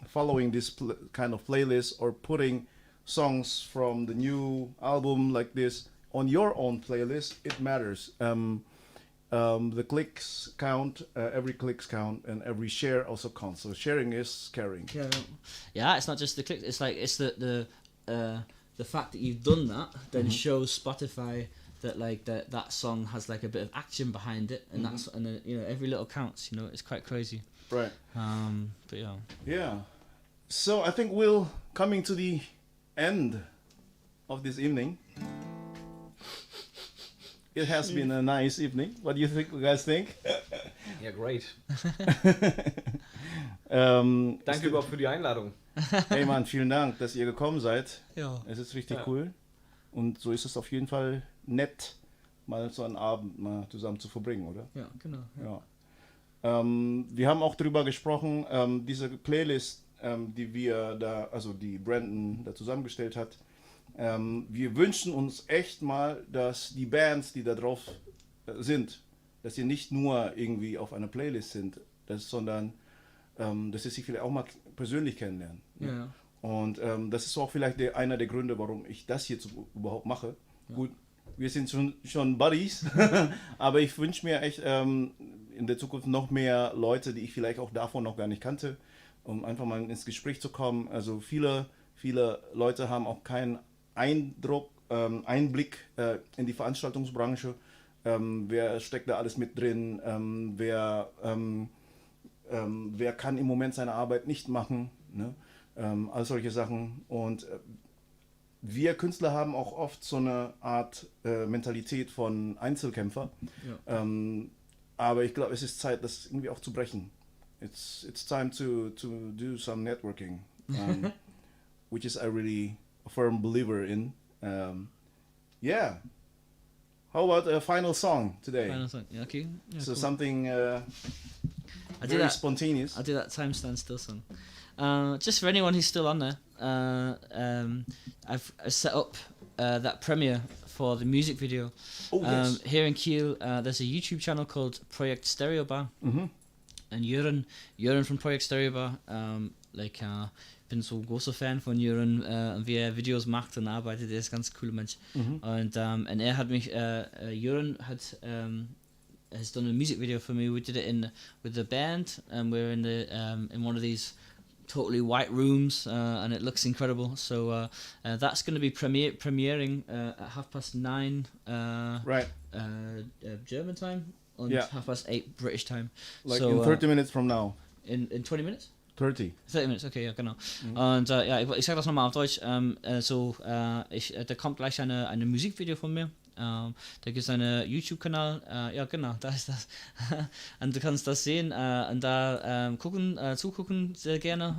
following this kind of playlist or putting songs from the new album like this on your own playlist, it matters. The clicks count, every clicks count, and every share also counts. So sharing is caring. Yeah, it's not just the clicks. It's like it's the fact that you've done that then shows Spotify that like that song has like a bit of action behind it, and that's, and then, you know, every little counts. You know, it's quite crazy. Right. But yeah. Yeah. So I think we're coming to the end of this evening. It has been a nice evening. What do you guys think? Ja, great. Danke überhaupt für die Einladung. Hey Mann, vielen Dank, dass ihr gekommen seid. Ja. Es ist richtig cool. Und so ist es auf jeden Fall nett, mal so einen Abend mal zusammen zu verbringen, oder? Ja, genau. Ja. Wir haben auch drüber gesprochen, diese Playlist, die wir da, also die Brandon da zusammengestellt hat. Wir wünschen uns echt mal, dass die Bands, die da drauf sind, dass sie nicht nur irgendwie auf einer Playlist sind, sondern dass sie sich vielleicht auch mal persönlich kennenlernen. Ja. Und das ist auch vielleicht einer der Gründe, warum ich das hier überhaupt mache. Ja. Gut, wir sind schon Buddies, aber ich wünsche mir echt in der Zukunft noch mehr Leute, die ich vielleicht auch davon noch gar nicht kannte, um einfach mal ins Gespräch zu kommen. Also viele Leute haben auch keinen Einblick in die Veranstaltungsbranche. Wer steckt da alles mit drin? Wer kann im Moment seine Arbeit nicht machen? Ne? All solche Sachen. Und wir Künstler haben auch oft so eine Art Mentalität von Einzelkämpfer. Ja. Aber ich glaube, es ist Zeit, das irgendwie auch zu brechen. It's time to do some networking, which is I really a firm believer in. Yeah. How about a final song today? Final song, yeah, okay. Yeah, so cool. something very spontaneous. I'll do that Time Stand Still song. Just for anyone who's still on there, I've set up that premiere for the music video. Oh, yes. Here in Kiel, there's a YouTube channel called Project Stereo Bar. Und Jörn von Projekt Stereo Bar, bin so großer Fan von Jörn, wie er Videos macht und arbeitet, er ist ein ganz cooler Mensch. Und er hat mich, Jörn has done a music video for me. We did it with the band, and we're in one of these totally white rooms, and it looks incredible. So that's going to be premiering at 9:30 German time. Und 8:30 British time. Like in 30 minutes from now. In 20 minutes? 30 minutes, okay, ja, genau. Und ich sage das nochmal auf Deutsch. Da kommt gleich eine Musikvideo von mir. Da gibt es einen YouTube-Kanal. Ja, genau, da ist das. Und du kannst das sehen und da zugucken sehr gerne.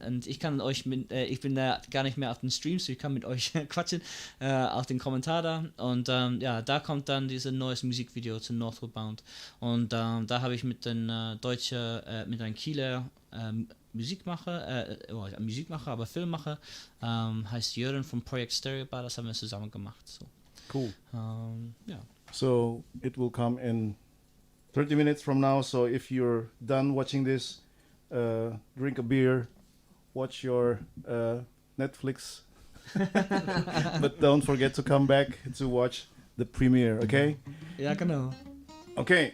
Und ich kann euch ich bin da gar nicht mehr auf den Streams, so ich kann mit euch quatschen auf den Kommentar da. Und da kommt dann dieses neues Musikvideo zu Northward Bound. Und da habe ich mit einem Kieler Musikmacher, aber Filmmacher, heißt Jörn vom Projekt Stereo Bar, das haben wir zusammen gemacht. So. Cool. So it will come in 30 minutes from now. So if you're done watching this, drink a beer, watch your Netflix, but don't forget to come back to watch the premiere. Okay? Ja, genau. Okay.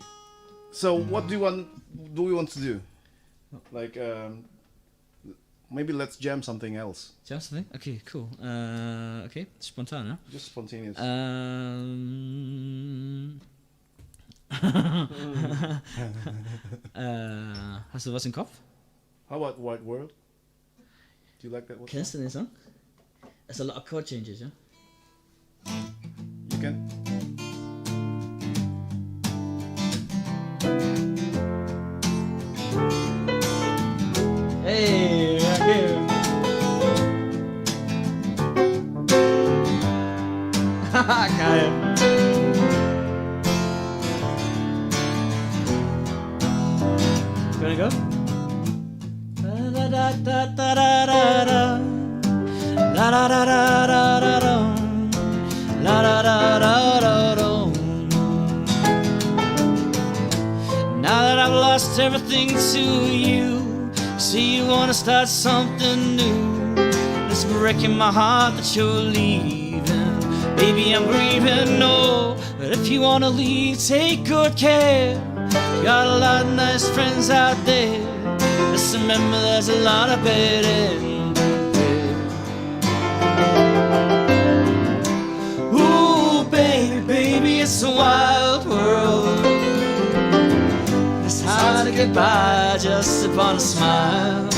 So what do we want to do? Like maybe let's jam something else. Jam something? Okay, cool. Okay, spontan, ne? Just spontaneous. Hast du was im Kopf? How about White World? Do you like that one? Kennst du den Song? There's a lot of chord changes, yeah? You can. Hey, right here. Geil. Gonna go? Da da da da da da da da da da da da da da da da da da. Now that I've lost everything to you, so you wanna start something new. It's breaking my heart that you're leaving. Baby, I'm grieving, no. But if you wanna leave, take good care. Got a lot of nice friends out there. Just remember there's a lot of bad endings. Ooh, baby, baby, it's a wild world. It's hard to get by just upon a smile.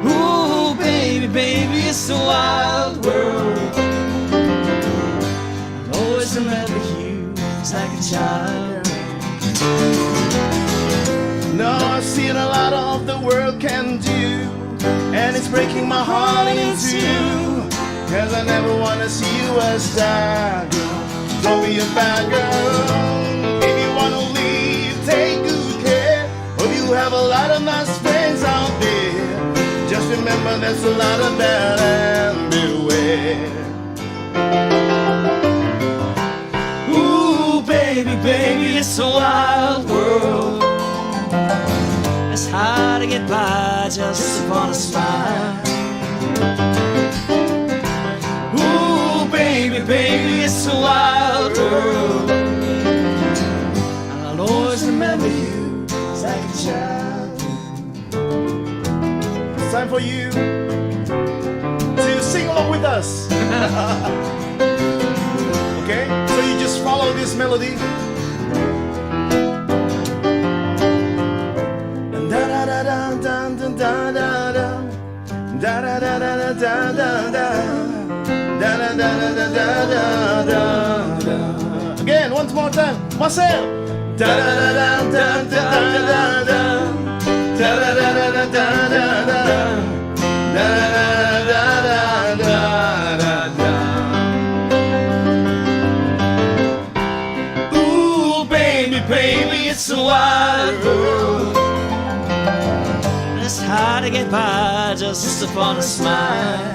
Ooh, baby, baby, it's a wild world. I'll always remember you as like a child. No, I've seen a lot of the world can do, and it's breaking my heart in two. Cause I never wanna see you a star girl. Don't be a bad girl. If you wanna leave, take good care. Hope you have a lot of nice friends out there. Just remember there's a lot of that and beware. Ooh, baby, baby, it's a wild world. It's hard to get by just upon a smile. Ooh, baby, baby, it's a wild world. And I'll always remember you as like a child. It's time for you to sing along with us. Okay? So you just follow this melody. Again, once more time, Marcel. Ooh, baby, baby, it's a wild world. hard to get by just upon a smile.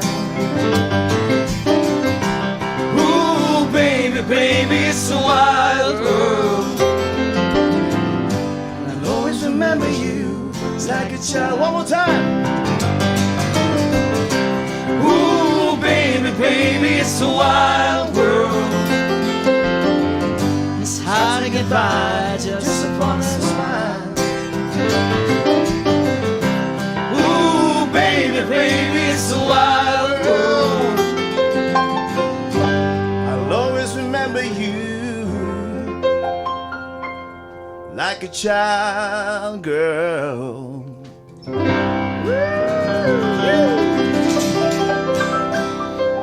Ooh, baby, baby, it's a wild world. And I'll always remember you like a child. One more time. Ooh, baby, baby, it's a wild world. It's hard to get by just upon a smile. Ooh, baby, baby, it's a wild world. I'll always remember you like a child girl.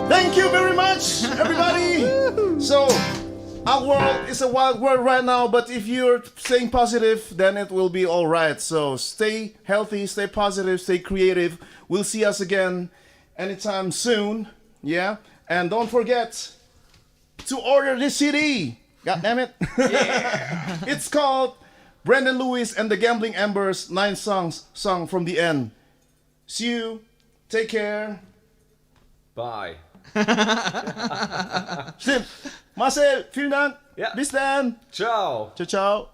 Thank you very much, everybody. So, our world is a wild world right now, but if you're staying positive, then it will be all right. So, stay healthy, stay positive, stay creative. We'll see us again anytime soon. Yeah, and don't forget to order the CD. God damn it! Yeah. It's called Brandon Lewes and the Gambling Embers. 9 songs sung from the end. See you. Take care. Bye. Stimmt. Marcel, vielen Dank. Ja. Bis dann. Ciao. Ciao, ciao.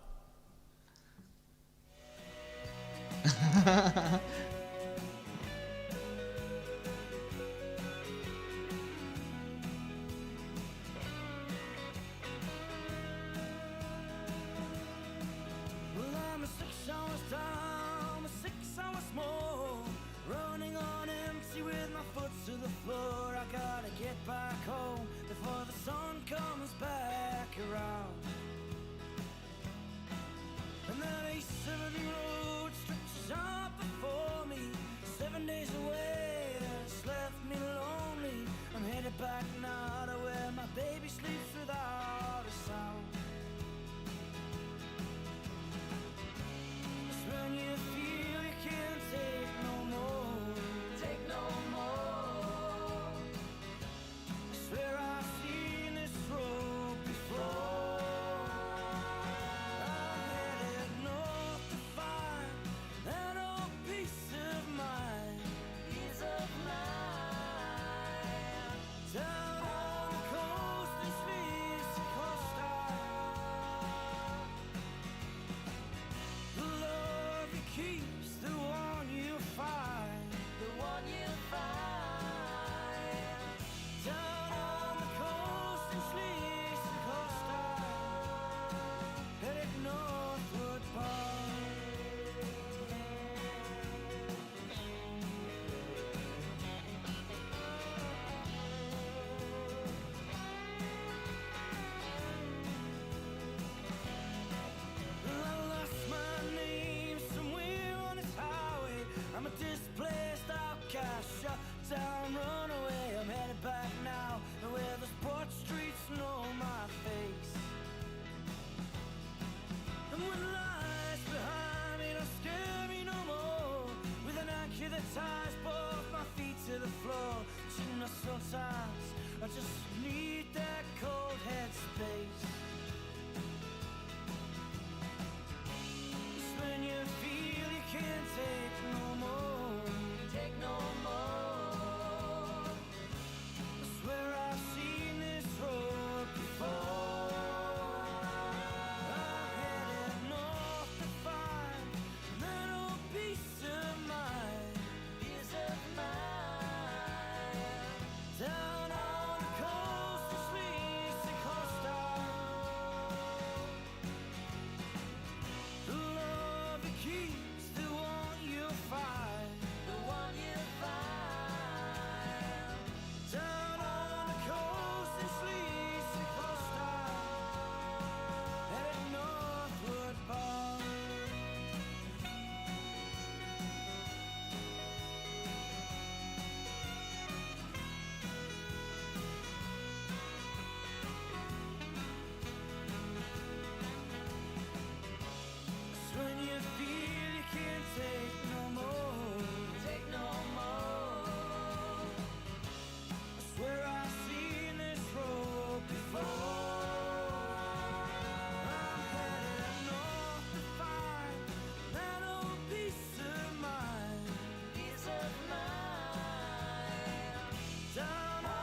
Well, I'm a 6 hours down, 6 hours more, running on empty with my foot to the floor. I gotta get back home before the sun comes back around. And that A70 road stretches out before me, 7 days away, it's left me lonely. I'm headed back now to where my baby sleeps without